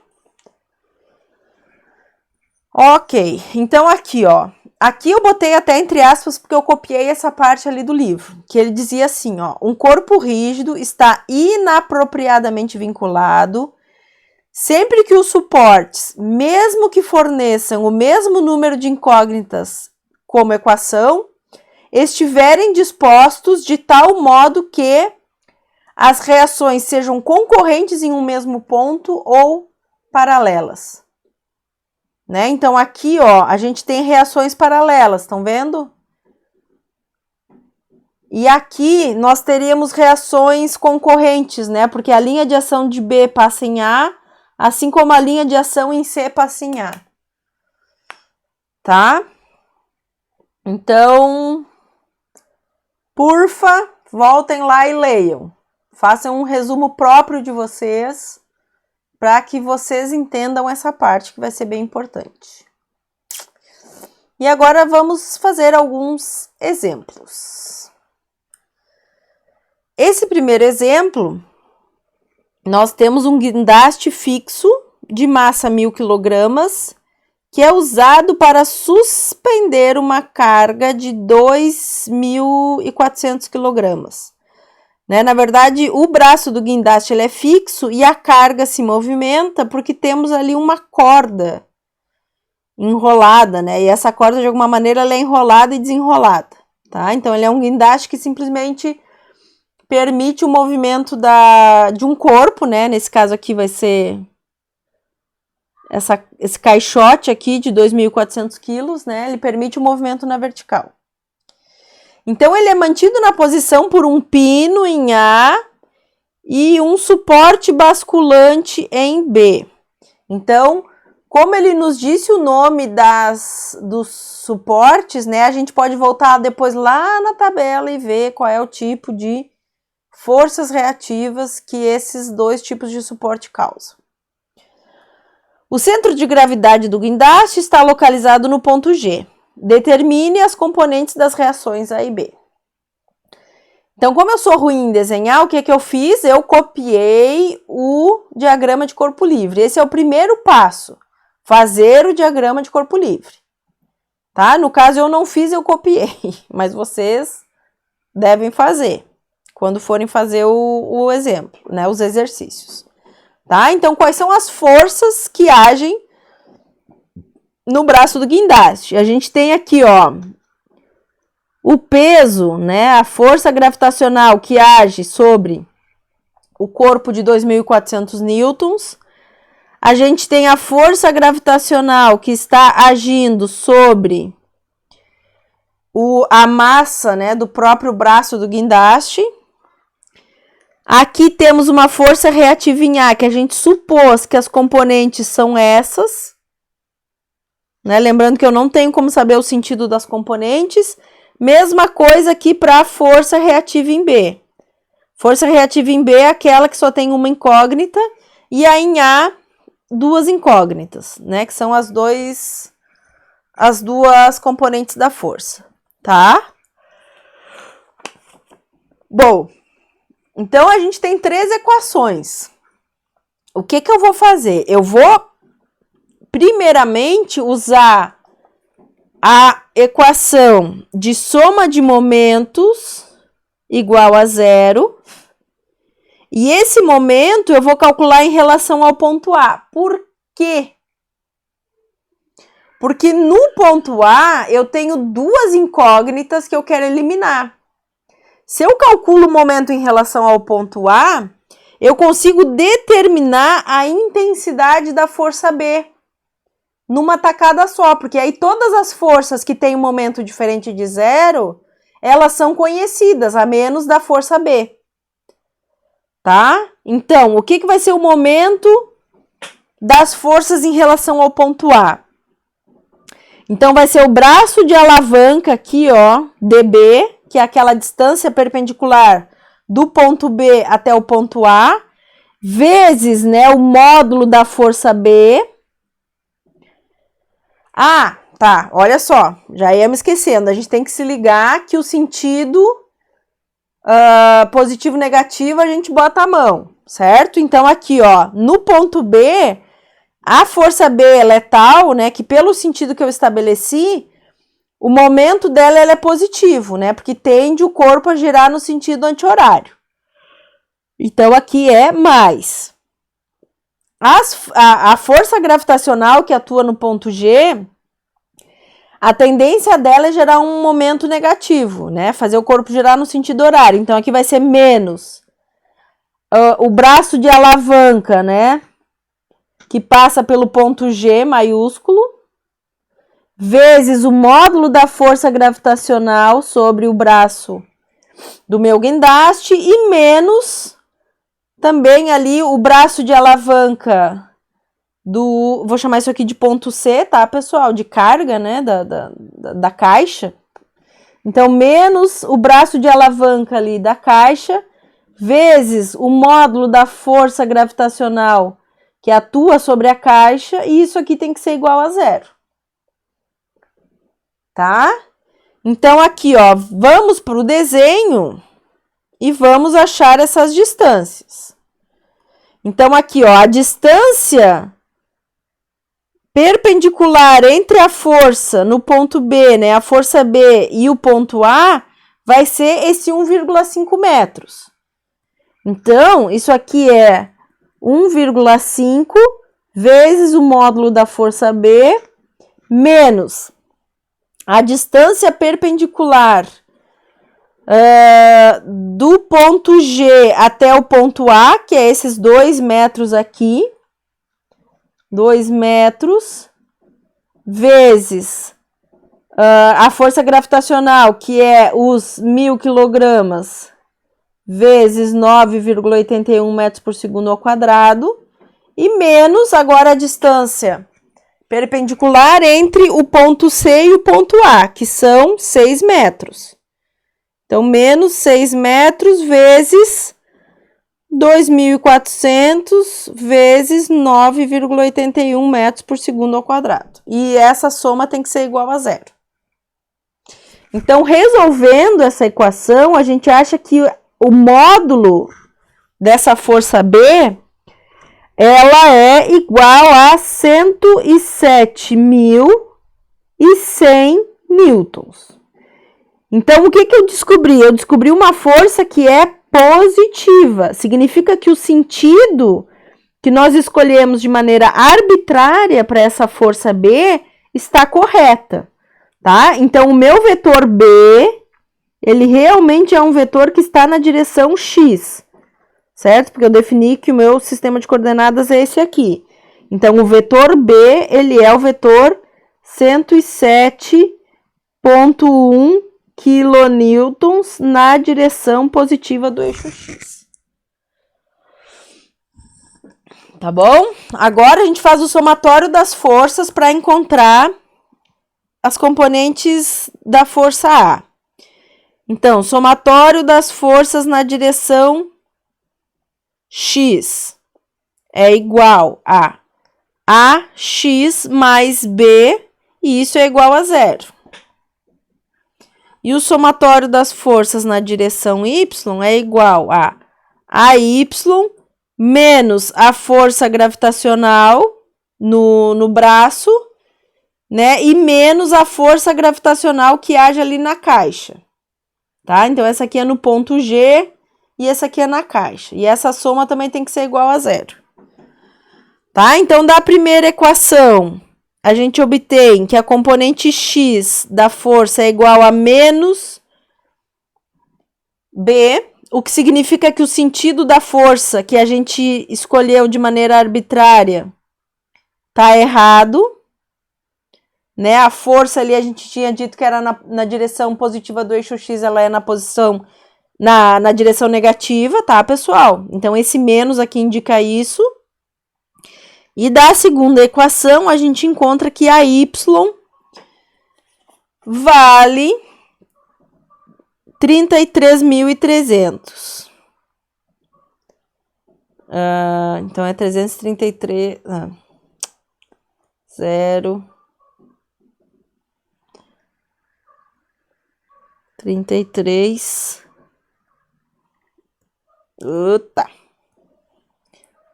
Ok, então aqui, ó. Aqui eu botei até entre aspas porque eu copiei essa parte ali do livro, que ele dizia assim, ó: um corpo rígido está inapropriadamente vinculado sempre que os suportes, mesmo que forneçam o mesmo número de incógnitas como equação, estiverem dispostos de tal modo que as reações sejam concorrentes em um mesmo ponto ou paralelas. Né? Então, aqui, ó, a gente tem reações paralelas, estão vendo? E aqui nós teríamos reações concorrentes, né? Porque a linha de ação de B passa em A, assim como a linha de ação em C passa em A. Tá? Então, porfa, voltem lá e leiam. Façam um resumo próprio de vocês, para que vocês entendam essa parte que vai ser bem importante. E agora vamos fazer alguns exemplos. Esse primeiro exemplo, nós temos um guindaste fixo de massa 1000 kg, que é usado para suspender uma carga de 2.400 kg. Né? Na verdade, o braço do guindaste ele é fixo e a carga se movimenta porque temos ali uma corda enrolada, né? E essa corda, de alguma maneira, ela é enrolada e desenrolada, tá? Então, ele é um guindaste que simplesmente permite o movimento de um corpo, né? Nesse caso aqui vai ser esse caixote aqui de 2.400 quilos, né? Ele permite o movimento na vertical. Então, ele é mantido na posição por um pino em A e um suporte basculante em B. Então, como ele nos disse o nome dos suportes, né? A gente pode voltar depois lá na tabela e ver qual é o tipo de forças reativas que esses dois tipos de suporte causam. O centro de gravidade do guindaste está localizado no ponto G. Determine as componentes das reações A e B. Então, como eu sou ruim em desenhar, o que eu fiz? Eu copiei o diagrama de corpo livre. Esse é o primeiro passo, fazer o diagrama de corpo livre. Tá? No caso, eu não fiz, eu copiei, mas vocês devem fazer quando forem fazer o exemplo, né? Os exercícios. Tá? Então, quais são as forças que agem no braço do guindaste? A gente tem aqui, ó, o peso, né, a força gravitacional que age sobre o corpo de 2.400 newtons. A gente tem a força gravitacional que está agindo sobre a massa, né, do próprio braço do guindaste. Aqui temos uma força reativa em A, que a gente supôs que as componentes são essas. Né? Lembrando que eu não tenho como saber o sentido das componentes. Mesma coisa aqui para a força reativa em B. Força reativa em B é aquela que só tem uma incógnita, e a em A, duas incógnitas, né? Que são as duas componentes da força, tá? Bom, então a gente tem 3 equações. O que eu vou fazer? Eu vou, primeiramente, usar a equação de soma de momentos igual a 0. E esse momento eu vou calcular em relação ao ponto A. Por quê? Porque no ponto A eu tenho 2 incógnitas que eu quero eliminar. Se eu calculo o momento em relação ao ponto A, eu consigo determinar a intensidade da força B numa tacada só, porque aí todas as forças que têm um momento diferente de 0, elas são conhecidas, a menos da força B. Tá? Então, o que vai ser o momento das forças em relação ao ponto A? Então, vai ser o braço de alavanca aqui, ó, dB, que é aquela distância perpendicular do ponto B até o ponto A, vezes, né, o módulo da força B. Ah, tá, olha só, já ia me esquecendo, a gente tem que se ligar que o sentido positivo e negativo a gente bota a mão, certo? Então, aqui, ó, no ponto B, a força B ela é tal, né, que pelo sentido que eu estabeleci, o momento dela ela é positivo, né, porque tende o corpo a girar no sentido anti-horário. Então, aqui é mais. A força gravitacional que atua no ponto G, a tendência dela é gerar um momento negativo, né? Fazer o corpo girar no sentido horário. Então, aqui vai ser menos o braço de alavanca, né? Que passa pelo ponto G maiúsculo, vezes o módulo da força gravitacional sobre o braço do meu guindaste e menos também ali o braço de alavanca vou chamar isso aqui de ponto C, tá, pessoal? De carga, né, da caixa. Então, menos o braço de alavanca ali da caixa, vezes o módulo da força gravitacional que atua sobre a caixa, e isso aqui tem que ser igual a 0. Tá? Então, aqui, ó, vamos para o desenho e vamos achar essas distâncias. Então, aqui, ó, a distância perpendicular entre a força no ponto B, né, a força B e o ponto A, vai ser esse 1,5 metros. Então, isso aqui é 1,5 vezes o módulo da força B, menos a distância perpendicular do ponto G até o ponto A, que é esses 2 metros aqui, 2 metros, vezes a força gravitacional, que é os 1.000 quilogramas, vezes 9,81 metros por segundo ao quadrado, e menos agora a distância perpendicular entre o ponto C e o ponto A, que são 6 metros. Então, menos 6 metros vezes 2.400 vezes 9,81 metros por segundo ao quadrado. E essa soma tem que ser igual a zero. Então, resolvendo essa equação, a gente acha que o módulo dessa força B, ela é igual a 107.100 newtons. Então, o que eu descobri? Eu descobri uma força que é positiva. Significa que o sentido que nós escolhemos de maneira arbitrária para essa força B está correta, tá? Então, o meu vetor B, ele realmente é um vetor que está na direção X, certo? Porque eu defini que o meu sistema de coordenadas é esse aqui. Então, o vetor B, ele é o vetor 107,1 quilonewtons na direção positiva do eixo X. Tá bom? Agora a gente faz o somatório das forças para encontrar as componentes da força A. Então, somatório das forças na direção X é igual a AX mais B, e isso é igual a zero. E o somatório das forças na direção Y é igual a AY menos a força gravitacional no braço, né? E menos a força gravitacional que age ali na caixa, tá? Então, essa aqui é no ponto G e essa aqui é na caixa. E essa soma também tem que ser igual a zero, tá? Então, da primeira equação, a gente obtém que a componente X da força é igual a menos B, o que significa que o sentido da força que a gente escolheu de maneira arbitrária tá errado, né? A força ali a gente tinha dito que era na direção positiva do eixo X, ela é na direção negativa, tá, pessoal? Então, esse menos aqui indica isso. E da segunda equação, a gente encontra que a Y vale 33.300. Então, é 333... 0... 33...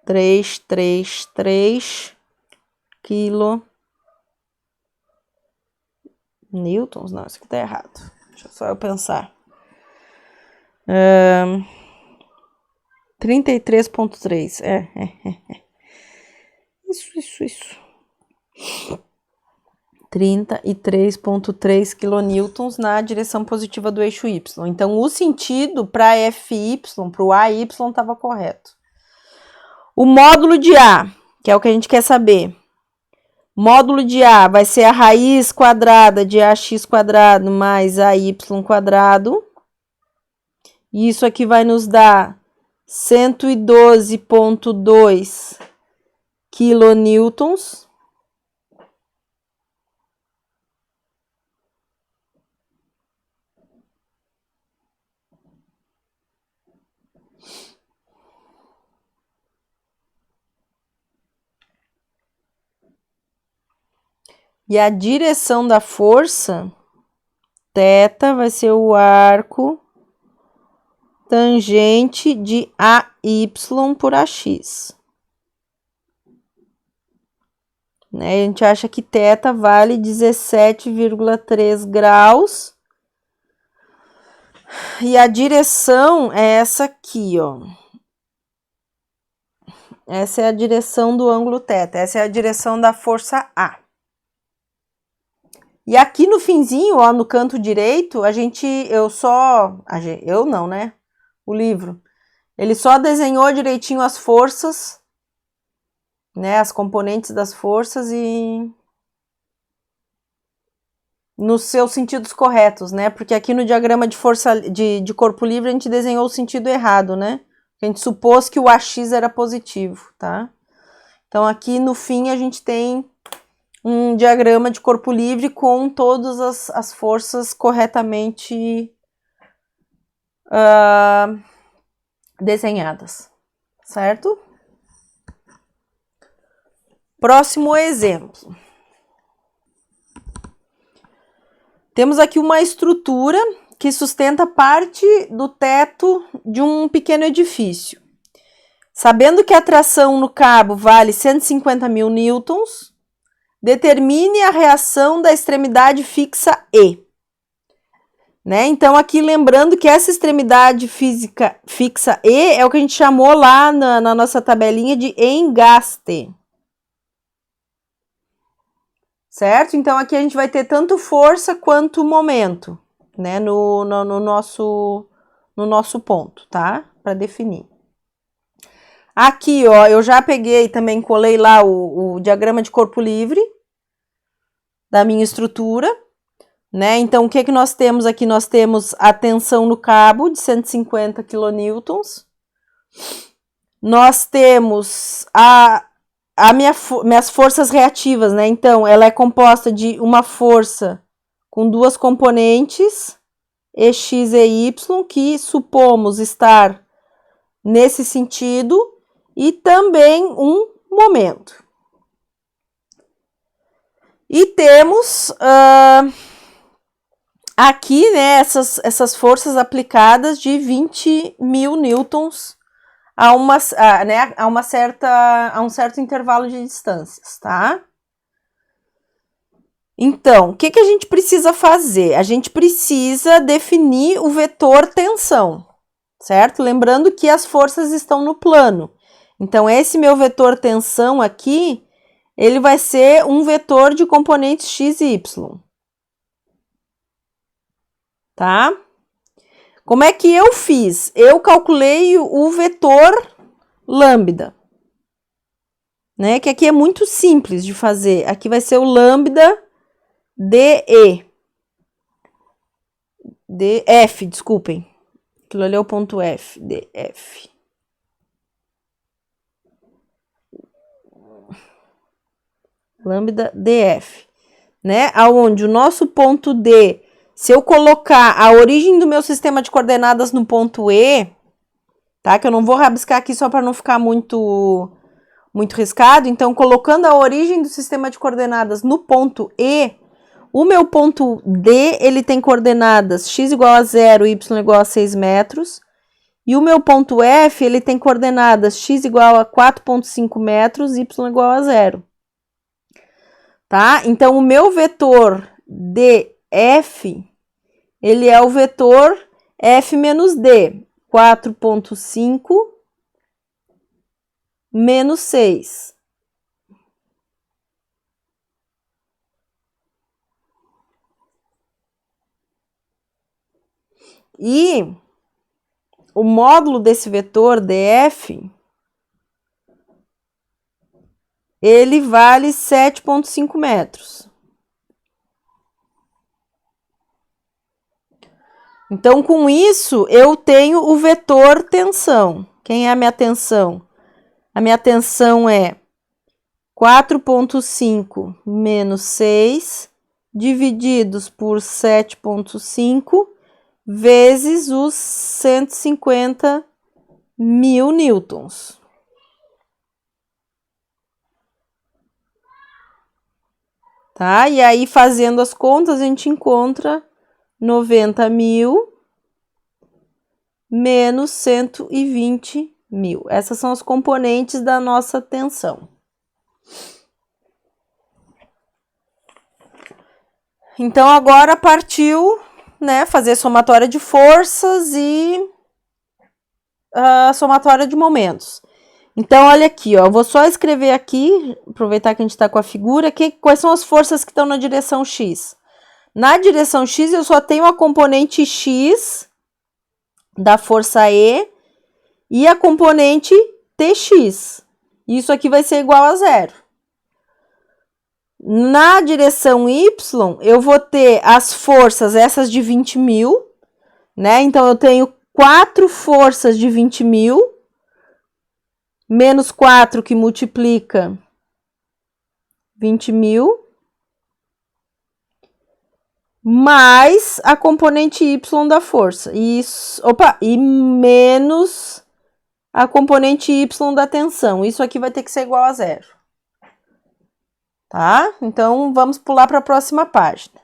333 quilo newtons, não, isso aqui tá errado. Deixa só eu pensar. 33,3. Isso. 33,3 kilonewtons na direção positiva do eixo Y. Então, o sentido para FY, para o AY, estava correto. O módulo de A, que é o que a gente quer saber. Módulo de A vai ser a raiz quadrada de AX quadrado mais AY quadrado. E isso aqui vai nos dar 112,2 kilonewtons. E a direção da força, θ, vai ser o arco tangente de AY por AX. Né? A gente acha que θ vale 17,3 graus. E a direção é essa aqui, ó. Essa é a direção do ângulo θ. Essa é a direção da força A. E aqui no finzinho, ó, no canto direito, eu não, né? O livro. Ele só desenhou direitinho as forças, né? As componentes das forças e nos seus sentidos corretos, né? Porque aqui no diagrama de força de corpo livre a gente desenhou o sentido errado, né? A gente supôs que o AX era positivo, tá? Então aqui no fim a gente tem um diagrama de corpo livre com todas as forças corretamente desenhadas, certo? Próximo exemplo. Temos aqui uma estrutura que sustenta parte do teto de um pequeno edifício. Sabendo que a tração no cabo vale 150 mil newtons, determine a reação da extremidade fixa E. Né? Então, aqui lembrando que essa extremidade fixa E é o que a gente chamou lá na nossa tabelinha de engaste. Certo? Então, aqui a gente vai ter tanto força quanto momento, né? No nosso ponto, tá? Para definir. Aqui, ó, eu já peguei também, colei lá o diagrama de corpo livre da minha estrutura, né? Então, o que nós temos aqui? Nós temos a tensão no cabo de 150 kN. Nós temos minhas forças reativas, né? Então, ela é composta de uma força com duas componentes, Ex e Y, que supomos estar nesse sentido, e também um momento. E temos aqui, né, essas forças aplicadas de 20 mil newtons a um certo intervalo de distâncias, tá? Então, o que a gente precisa fazer? A gente precisa definir o vetor tensão, certo? Lembrando que as forças estão no plano. Então, esse meu vetor tensão aqui, ele vai ser um vetor de componentes x e y. Tá? Como é que eu fiz? Eu calculei o vetor lambda, né? Que aqui é muito simples de fazer. Aqui vai ser o lambda df, desculpem. Aquilo ali é o ponto F, df. Lambda df, né? Aonde o nosso ponto D, se eu colocar a origem do meu sistema de coordenadas no ponto E, tá? Que eu não vou rabiscar aqui só para não ficar muito riscado. Então, colocando a origem do sistema de coordenadas no ponto E, o meu ponto D, ele tem coordenadas x igual a 0, y igual a 6 metros. E o meu ponto F, ele tem coordenadas x igual a 4,5 metros, y igual a 0. Tá? Então, o meu vetor df, ele é o vetor f menos d, 4,5 menos 6. E o módulo desse vetor df, ele vale 7,5 metros. Então, com isso, eu tenho o vetor tensão. Quem é a minha tensão? A minha tensão é 4,5 menos 6, divididos por 7,5, vezes os 150 mil newtons. Tá? E aí, fazendo as contas, a gente encontra 90 mil menos 120 mil. Essas são as componentes da nossa tensão. Então, agora partiu, né, fazer somatória de forças e somatória de momentos. Então, olha aqui, ó, eu vou só escrever aqui, aproveitar que a gente está com a figura, quais são as forças que estão na direção X? Na direção X, eu só tenho a componente X da força E e a componente TX. Isso aqui vai ser igual a 0. Na direção Y, eu vou ter as forças, essas de 20.000, né? Então, eu tenho 4 forças de 20.000, menos 4 que multiplica 20.000, mais a componente Y da força. E menos a componente Y da tensão. Isso aqui vai ter que ser igual a 0. Tá? Então, vamos pular para a próxima página.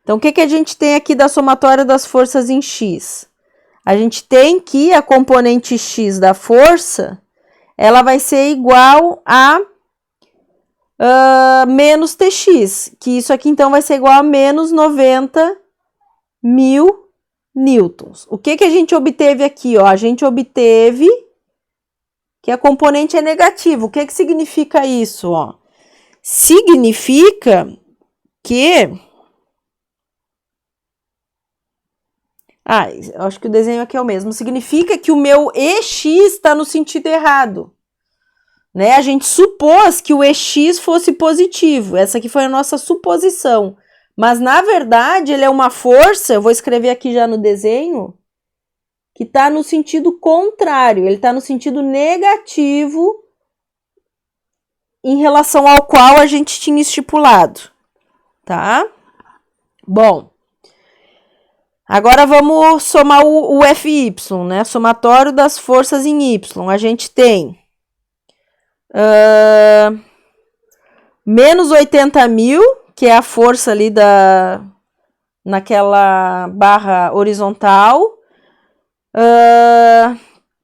Então, o que a gente tem aqui da somatória das forças em X? A gente tem que a componente X da força, ela vai ser igual a menos TX, que isso aqui então vai ser igual a menos 90.000 newtons. O que a gente obteve aqui? Ó? A gente obteve que a componente é negativa. O que significa isso? Ó? Significa que... eu acho que o desenho aqui é o mesmo. Significa que o meu EX está no sentido errado. Né? A gente supôs que o EX fosse positivo. Essa aqui foi a nossa suposição. Mas, na verdade, ele é uma força, eu vou escrever aqui já no desenho, que está no sentido contrário. Ele está no sentido negativo em relação ao qual a gente tinha estipulado. Tá? Bom. Agora vamos somar o FY, né? Somatório das forças em Y. A gente tem menos 80.000, que é a força ali naquela barra horizontal.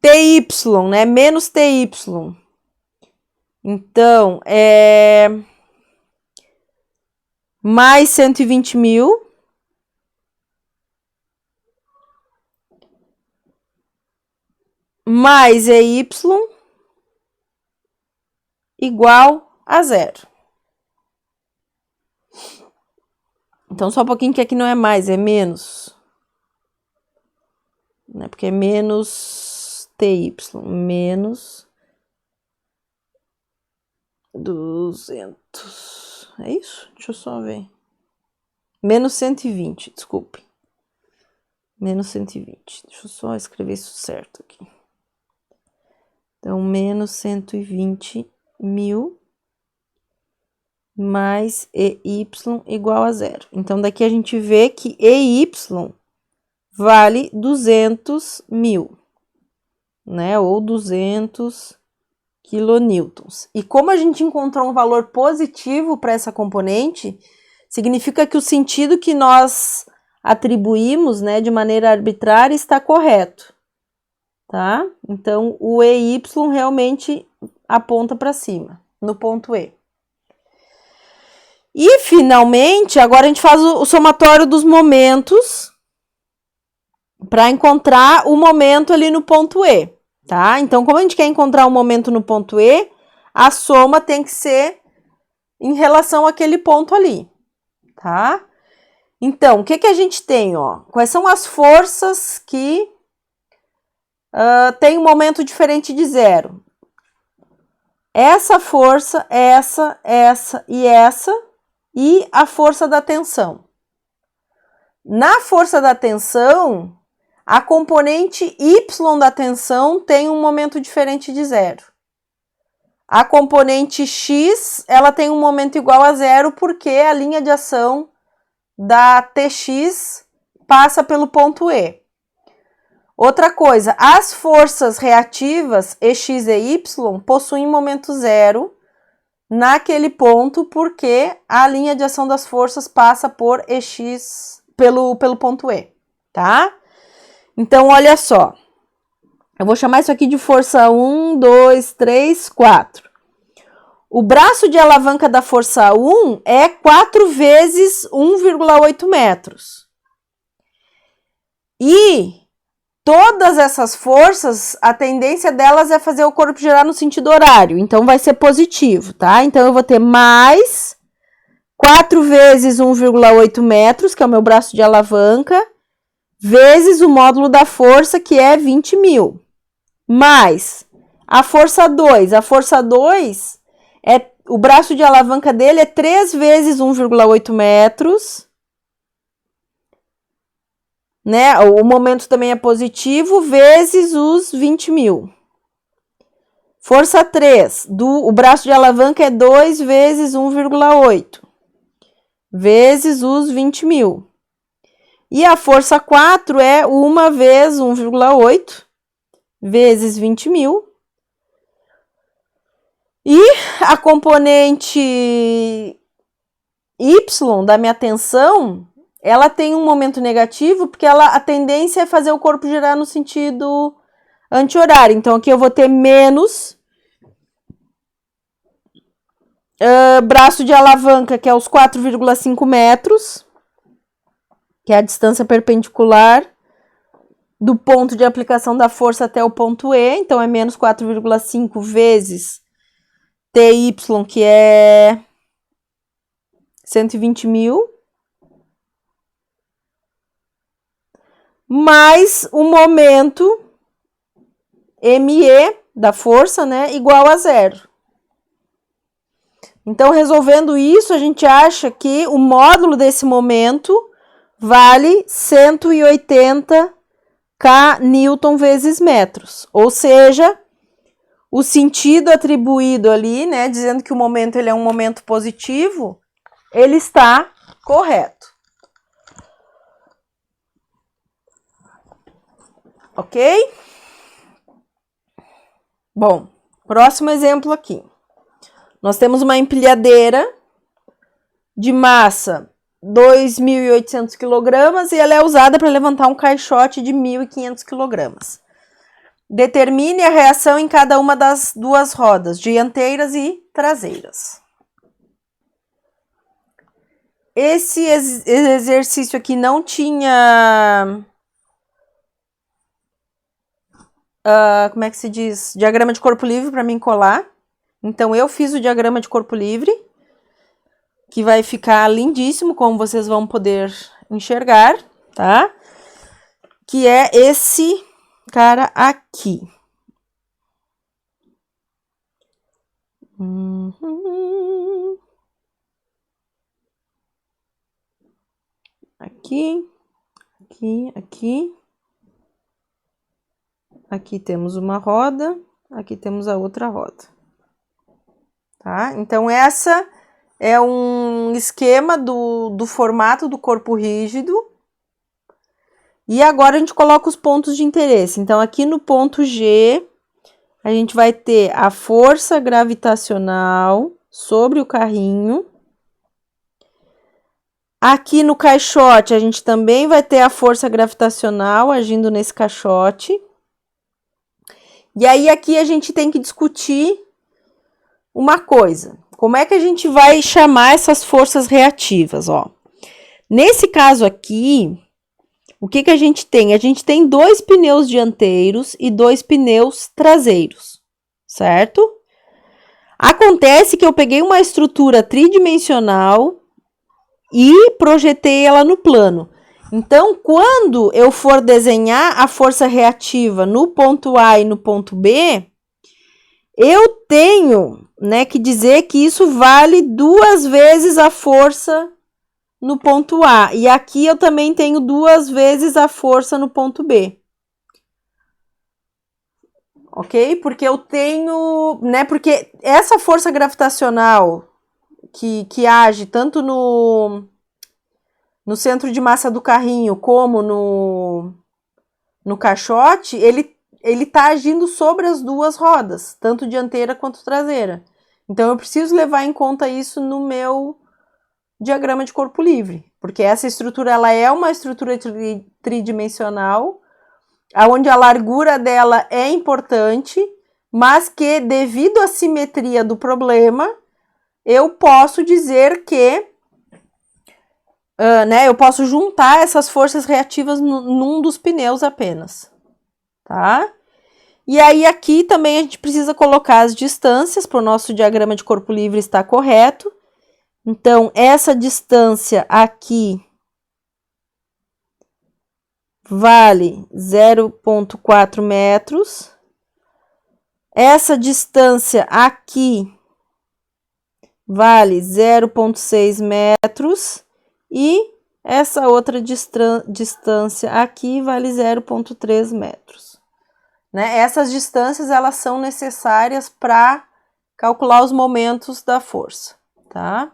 TY, né? Menos TY. Então, mais 120.000. Mais EY igual a 0. Então, só um pouquinho que aqui não é mais, é menos. Né? Porque é menos TY, menos 200. É isso? Deixa eu só ver. Menos 120, desculpe. Menos 120. Deixa eu só escrever isso certo aqui. Então, menos 120.000 mais EY igual a 0. Então, daqui a gente vê que EY vale 200.000, né? Ou 200 quilonewtons. E como a gente encontrou um valor positivo para essa componente, significa que o sentido que nós atribuímos, né, de maneira arbitrária está correto. Tá? Então, o EY realmente aponta para cima, no ponto E. E, finalmente, agora a gente faz o somatório dos momentos para encontrar o momento ali no ponto E, tá? Então, como a gente quer encontrar o momento no ponto E, a soma tem que ser em relação àquele ponto ali, tá? Então, o que a gente tem, ó? Quais são as forças que tem um momento diferente de 0? Essa força, essa e a força da tensão. Na força da tensão, a componente Y da tensão tem um momento diferente de 0. A componente X, ela tem um momento igual a 0 porque a linha de ação da TX passa pelo ponto E. Outra coisa, as forças reativas EX e Y possuem momento 0 naquele ponto porque a linha de ação das forças passa por EX, pelo ponto E, tá? Então, olha só. Eu vou chamar isso aqui de força 1, 2, 3, 4. O braço de alavanca da força 1 é 4 vezes 1,8 metros. E todas essas forças, a tendência delas é fazer o corpo girar no sentido horário. Então, vai ser positivo, tá? Então, eu vou ter mais 4 vezes 1,8 metros, que é o meu braço de alavanca, vezes o módulo da força, que é 20.000. Mais a força 2. A força 2, o braço de alavanca dele é 3 vezes 1,8 metros. Né? O momento também é positivo, vezes os 20.000. Força 3, o braço de alavanca é 2 vezes 1,8, vezes os 20.000. E a força 4 é 1 vezes 1,8, vezes 20.000. E a componente Y da minha tensão, ela tem um momento negativo, porque a tendência é fazer o corpo girar no sentido anti-horário. Então, aqui eu vou ter menos braço de alavanca, que é os 4,5 metros, que é a distância perpendicular do ponto de aplicação da força até o ponto E. Então, é menos 4,5 vezes TY, que é 120.000. Mais o momento ME da força, né, igual a 0. Então, resolvendo isso, a gente acha que o módulo desse momento vale 180 kN vezes metros. Ou seja, o sentido atribuído ali, né, dizendo que o momento ele é um momento positivo, ele está correto. Ok? Bom, próximo exemplo aqui. Nós temos uma empilhadeira de massa 2.800 kg e ela é usada para levantar um caixote de 1.500 kg. Determine a reação em cada uma das duas rodas, dianteiras e traseiras. Esse exercício aqui não tinha... como é que se diz? Diagrama de corpo livre para mim colar. Então, eu fiz o diagrama de corpo livre, que vai ficar lindíssimo, como vocês vão poder enxergar, tá? Que é esse cara aqui. Aqui, aqui, aqui. Aqui temos uma roda, aqui temos a outra roda. Tá? Então, essa é um esquema do formato do corpo rígido. E agora a gente coloca os pontos de interesse. Então, aqui no ponto G, a gente vai ter a força gravitacional sobre o carrinho. Aqui no caixote, a gente também vai ter a força gravitacional agindo nesse caixote. E aí, aqui a gente tem que discutir uma coisa. Como é que a gente vai chamar essas forças reativas, ó? Nesse caso aqui, o que a gente tem? A gente tem 2 pneus dianteiros e 2 pneus traseiros, certo? Acontece que eu peguei uma estrutura tridimensional e projetei ela no plano. Então, quando eu for desenhar a força reativa no ponto A e no ponto B, eu tenho, né, que dizer que isso vale 2 vezes a força no ponto A. E aqui eu também tenho 2 vezes a força no ponto B. Ok? Porque eu tenho, né, porque essa força gravitacional que age tanto no centro de massa do carrinho como no caixote, ele tá agindo sobre as duas rodas, tanto dianteira quanto traseira. Então, eu preciso levar em conta isso no meu diagrama de corpo livre, porque essa estrutura ela é uma estrutura tridimensional, onde a largura dela é importante, mas que, devido à simetria do problema, eu posso dizer que né, eu posso juntar essas forças reativas num dos pneus apenas, tá? E aí, aqui também a gente precisa colocar as distâncias para o nosso diagrama de corpo livre estar correto. Então, essa distância aqui vale 0,4 metros. Essa distância aqui vale 0,6 metros. E essa outra distância aqui vale 0,3 metros. Né? Essas distâncias, elas são necessárias para calcular os momentos da força, tá?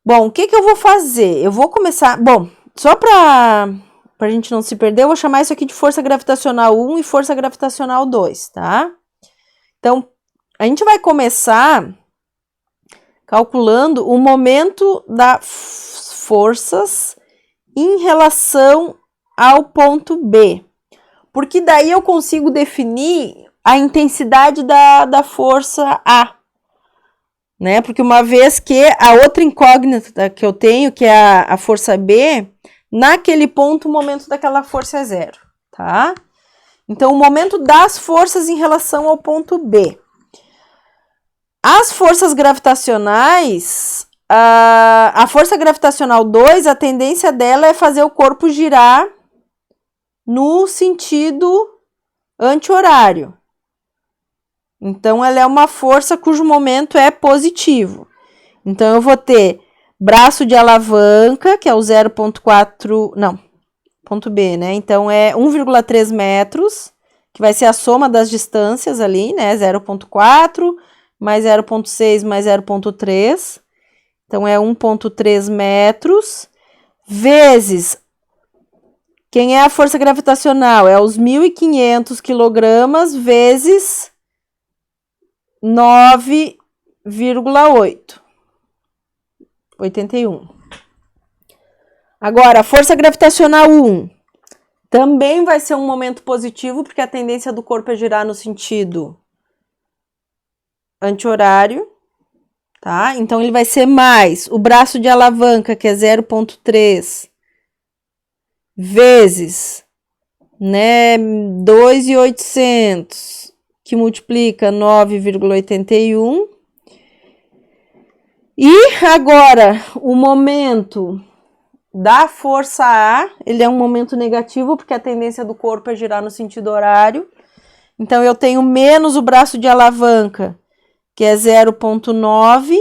Bom, o que que eu vou fazer? Eu vou começar... Bom, só para a gente não se perder, eu vou chamar isso aqui de força gravitacional 1 e força gravitacional 2, tá? Então, a gente vai começar calculando o momento das forças em relação ao ponto B. Porque daí eu consigo definir a intensidade da força A. Né? Porque uma vez que a outra incógnita que eu tenho, que é a força B, naquele ponto o momento daquela força é zero, tá? Então, o momento das forças em relação ao ponto B. As forças gravitacionais, a força gravitacional 2, a tendência dela é fazer o corpo girar no sentido anti-horário. Então, ela é uma força cujo momento é positivo. Então, eu vou ter braço de alavanca, que é o 0,4... Não, ponto B, né? Então, é 1,3 metros, que vai ser a soma das distâncias ali, né? 0,4 mais 0,6 mais 0,3. Então, é 1,3 metros, vezes... Quem é a força gravitacional? É os 1.500 quilogramas vezes 9,8. 81. Agora, a força gravitacional 1 também vai ser um momento positivo, porque a tendência do corpo é girar no sentido anti-horário, tá? Então, ele vai ser mais o braço de alavanca, que é 0,3, vezes, né, 2.800, que multiplica 9,81. E agora, o momento da força A, ele é um momento negativo, porque a tendência do corpo é girar no sentido horário. Então, eu tenho menos o braço de alavanca, que é 0,9,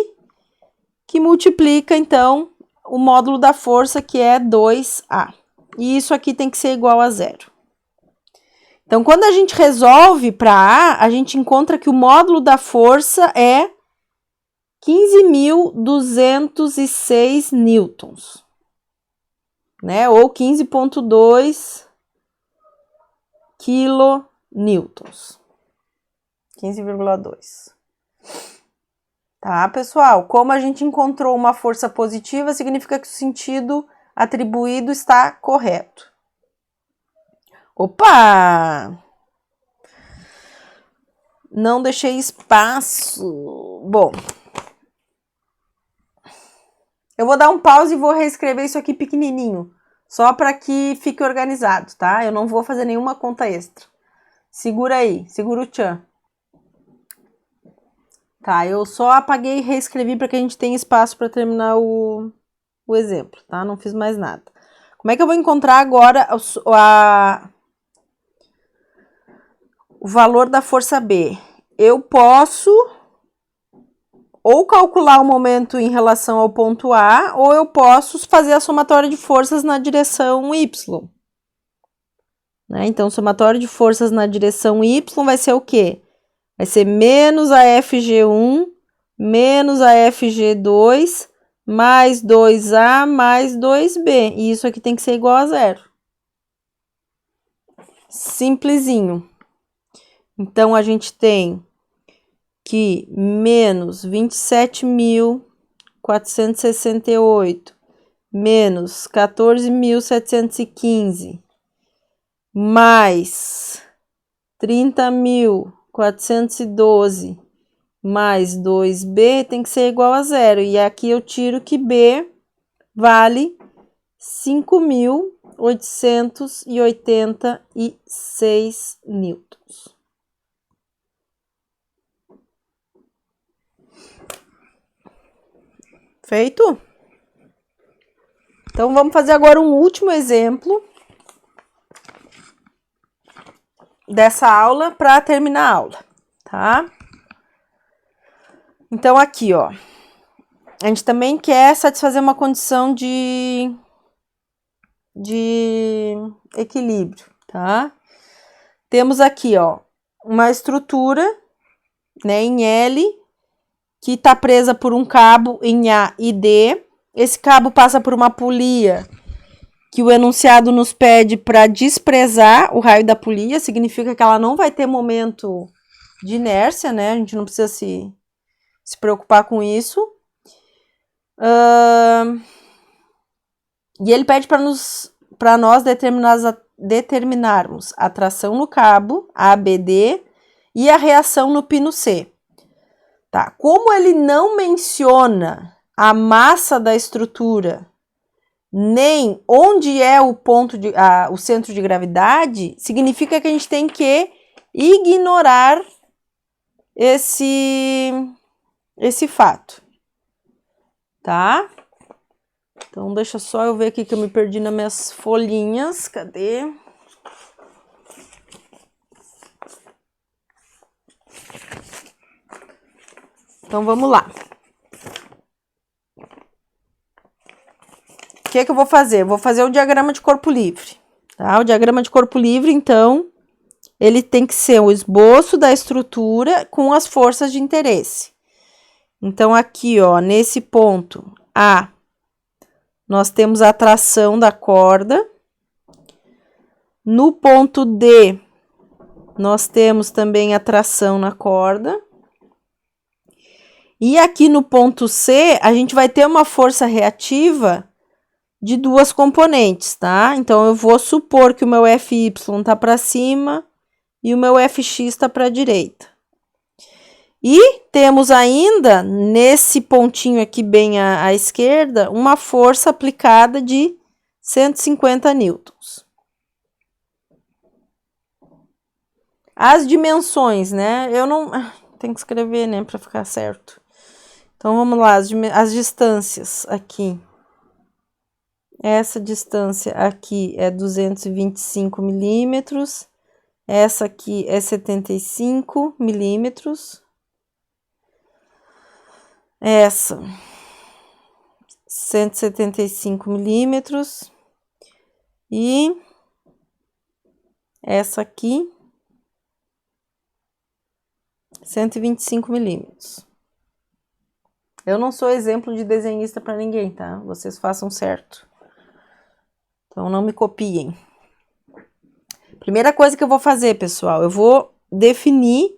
que multiplica, então, o módulo da força, que é 2A. E isso aqui tem que ser igual a zero. Então, quando a gente resolve para A, a gente encontra que o módulo da força é 15.206 newtons, né? Ou 15,2 kilonewtons. 15,2. Tá, pessoal? Como a gente encontrou uma força positiva, significa que o sentido atribuído está correto. Opa! Não deixei espaço. Bom, eu vou dar um pause e vou reescrever isso aqui pequenininho, só para que fique organizado, tá? Eu não vou fazer nenhuma conta extra. Segura aí, segura o tchan. Tá, eu só apaguei e reescrevi para que a gente tenha espaço para terminar o exemplo, tá? Não fiz mais nada. Como é que eu vou encontrar agora o valor da força B? Eu posso ou calcular o momento em relação ao ponto A, ou eu posso fazer a somatória de forças na direção Y. Né? Então, somatória de forças na direção Y vai ser o quê? Vai ser menos a FG1 menos a FG2 mais 2A mais 2B. E isso aqui tem que ser igual a zero. Simplesinho. Então, a gente tem que menos 27.468 menos 14.715 mais 30.412 mais 2B tem que ser igual a zero. E aqui eu tiro que B vale 5.886 newtons. Feito? Então, vamos fazer agora um último exemplo dessa aula para terminar a aula, tá? Então, aqui, ó, a gente também quer satisfazer uma condição de equilíbrio, tá? Temos aqui, ó, uma estrutura, né, em L, que está presa por um cabo em A e D. Esse cabo passa por uma polia que o enunciado nos pede para desprezar o raio da polia, significa que ela não vai ter momento de inércia, né? A gente não precisa se preocupar com isso. E ele pede para nós determinarmos a tração no cabo ABD e a reação no pino C. Tá? Como ele não menciona a massa da estrutura, nem onde é o centro de gravidade, significa que a gente tem que ignorar esse fato, tá? Então, deixa só eu ver aqui que eu me perdi nas minhas folhinhas. Cadê? Então, vamos lá. O que eu vou fazer? Eu vou fazer o diagrama de corpo livre, tá? O diagrama de corpo livre, então, ele tem que ser o esboço da estrutura com as forças de interesse. Então, aqui, ó, nesse ponto A, nós temos a tração da corda. No ponto D, nós temos também a tração na corda. E aqui no ponto C, a gente vai ter uma força reativa de duas componentes, tá? Então, eu vou supor que o meu FY tá para cima e o meu FX está para a direita. E temos ainda, nesse pontinho aqui bem à esquerda, uma força aplicada de 150 newtons. As dimensões, né? Eu não... Tem que escrever, né? Para ficar certo. Então, vamos lá. As distâncias aqui. Essa distância aqui é 225 milímetros. Essa aqui é 75 milímetros. Essa, 175 milímetros. E essa aqui, 125 milímetros. Eu não sou exemplo de desenhista para ninguém, tá? Vocês façam certo. Então, não me copiem. Primeira coisa que eu vou fazer, pessoal, eu vou definir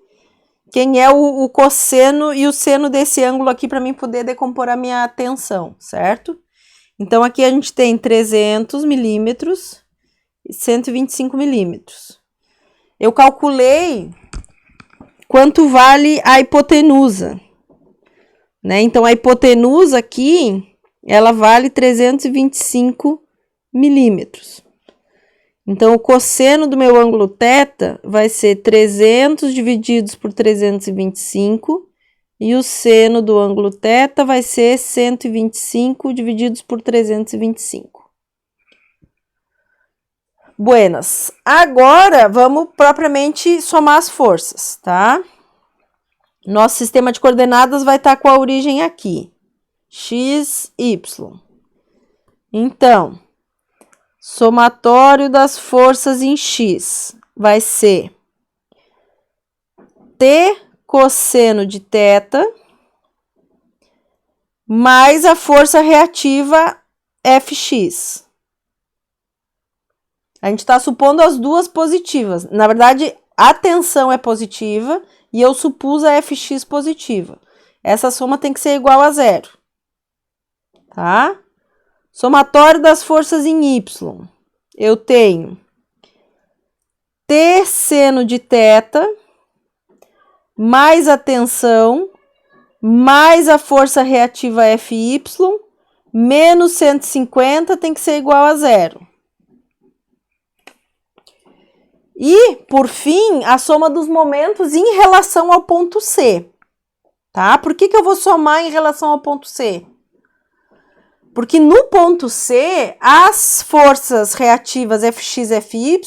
quem é o cosseno e o seno desse ângulo aqui para mim poder decompor a minha tensão, certo? Então, aqui a gente tem 300 milímetros e 125 milímetros. Eu calculei quanto vale a hipotenusa, né? Então, a hipotenusa aqui, ela vale 325 milímetros. Então, o cosseno do meu ângulo θ vai ser 300 divididos por 325 e o seno do ângulo θ vai ser 125 divididos por 325. Buenas. Agora, vamos propriamente somar as forças, tá? Nosso sistema de coordenadas vai estar com a origem aqui, x, y. Então, somatório das forças em x vai ser t cosseno de θ mais a força reativa Fx. A gente está supondo as duas positivas. Na verdade, a tensão é positiva e eu supus a Fx positiva. Essa soma tem que ser igual a zero. Tá? Somatório das forças em y. Eu tenho t seno de θ mais a tensão mais a força reativa Fy menos 150 tem que ser igual a zero. E, por fim, a soma dos momentos em relação ao ponto C. Tá? Por que eu vou somar em relação ao ponto C? Porque no ponto C, as forças reativas Fx e Fy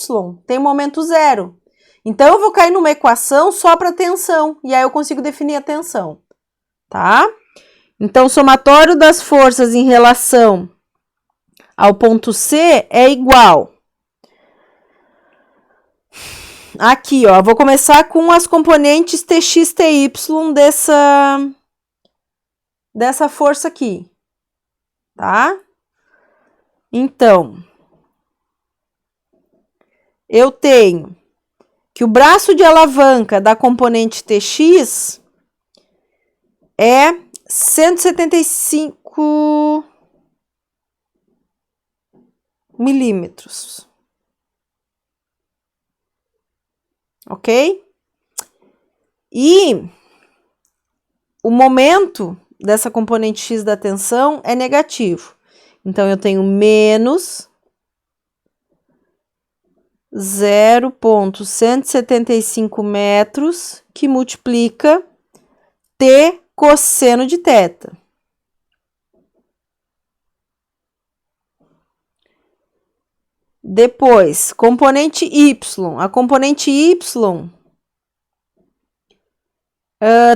têm momento zero. Então, eu vou cair numa equação só para tensão, e aí eu consigo definir a tensão, tá? Então, o somatório das forças em relação ao ponto C é igual. Aqui, ó, vou começar com as componentes Tx, Ty dessa força aqui, tá? Então, eu tenho que o braço de alavanca da componente Tx é 175 milímetros. Ok? E o momento dessa componente X da tensão é negativo. Então, eu tenho menos 0,175 metros que multiplica T cosseno de θ. Depois, componente Y. A componente Y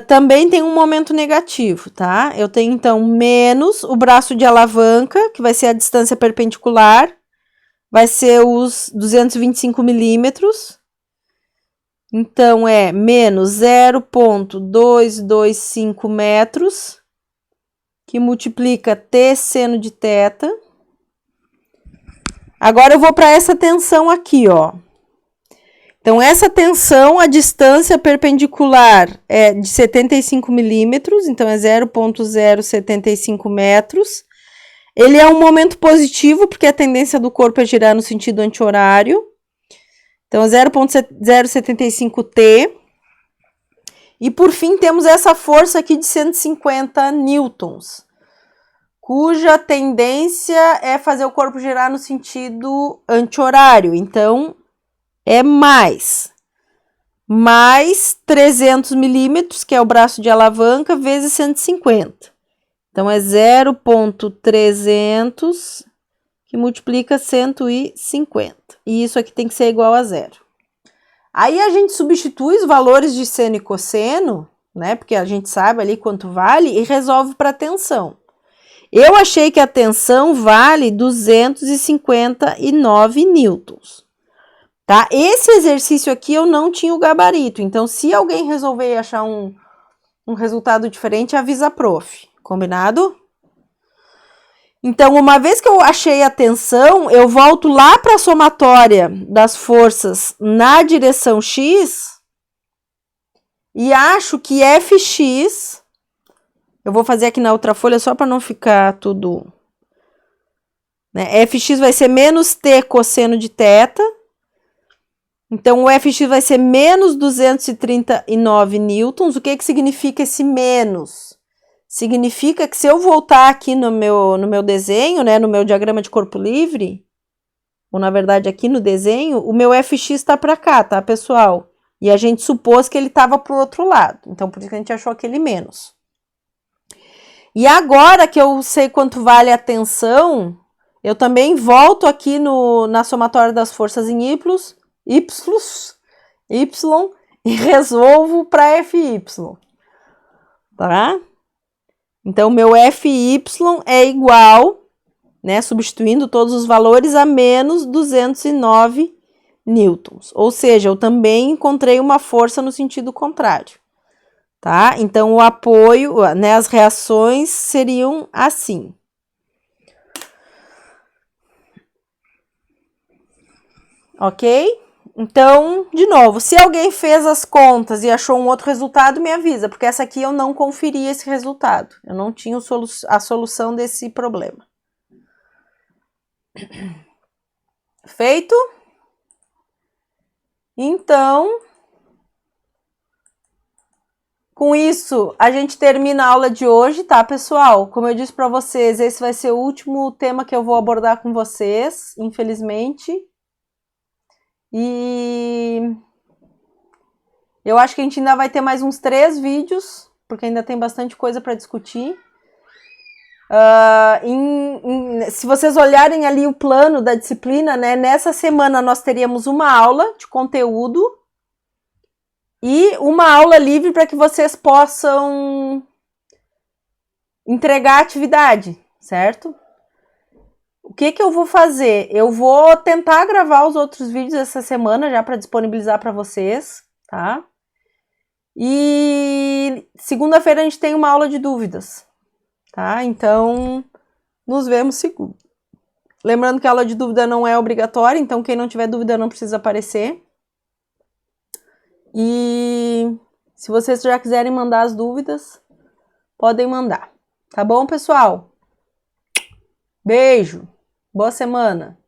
também tem um momento negativo, tá? Eu tenho, então, menos o braço de alavanca, que vai ser a distância perpendicular, vai ser os 225 milímetros. Então, é menos 0,225 metros, que multiplica T seno de θ. Agora, eu vou para essa tensão aqui, ó. Então, essa tensão, a distância perpendicular é de 75 milímetros, então é 0,075 metros. Ele é um momento positivo, porque a tendência do corpo é girar no sentido anti-horário. Então, 0,075T. E, por fim, temos essa força aqui de 150 newtons, cuja tendência é fazer o corpo girar no sentido anti-horário. Então, é mais 300 milímetros, que é o braço de alavanca, vezes 150. Então, é 0,300 que multiplica 150. E isso aqui tem que ser igual a zero. Aí, a gente substitui os valores de seno e cosseno, né? Porque a gente sabe ali quanto vale, e resolve para a tensão. Eu achei que a tensão vale 259 newtons. Tá? Esse exercício aqui eu não tinha o gabarito, então se alguém resolver achar um resultado diferente, avisa a prof, combinado? Então, uma vez que eu achei a tensão, eu volto lá para a somatória das forças na direção X e acho que Fx, eu vou fazer aqui na outra folha só para não ficar tudo, né? Fx vai ser menos T cosseno de θ. Então, o Fx vai ser menos 239 newtons. O que significa esse menos? Significa que se eu voltar aqui no meu desenho, né, no meu diagrama de corpo livre, ou na verdade aqui no desenho, o meu Fx está para cá, tá, pessoal? E a gente supôs que ele estava para o outro lado. Então, por isso que a gente achou aquele menos. E agora que eu sei quanto vale a tensão, eu também volto aqui na somatória das forças em Y e resolvo para Fy, tá? Então, meu Fy é igual, né, substituindo todos os valores, a menos 209 newtons. Ou seja, eu também encontrei uma força no sentido contrário, tá? Então, o apoio, né, as reações seriam assim. Ok? Então, de novo, se alguém fez as contas e achou um outro resultado, me avisa, porque essa aqui eu não conferi esse resultado. Eu não tinha a solução desse problema. Feito? Então, com isso, a gente termina a aula de hoje, tá, pessoal? Como eu disse para vocês, esse vai ser o último tema que eu vou abordar com vocês, infelizmente. E eu acho que a gente ainda vai ter mais uns 3 vídeos, porque ainda tem bastante coisa para discutir. Se vocês olharem ali o plano da disciplina, né, nessa semana nós teríamos uma aula de conteúdo e uma aula livre para que vocês possam entregar a atividade, certo? O que eu vou fazer? Eu vou tentar gravar os outros vídeos essa semana já para disponibilizar para vocês, tá? E segunda-feira a gente tem uma aula de dúvidas, tá? Então, nos vemos segunda. Lembrando que a aula de dúvida não é obrigatória, então quem não tiver dúvida não precisa aparecer. E se vocês já quiserem mandar as dúvidas, podem mandar. Tá bom, pessoal? Beijo! Boa semana!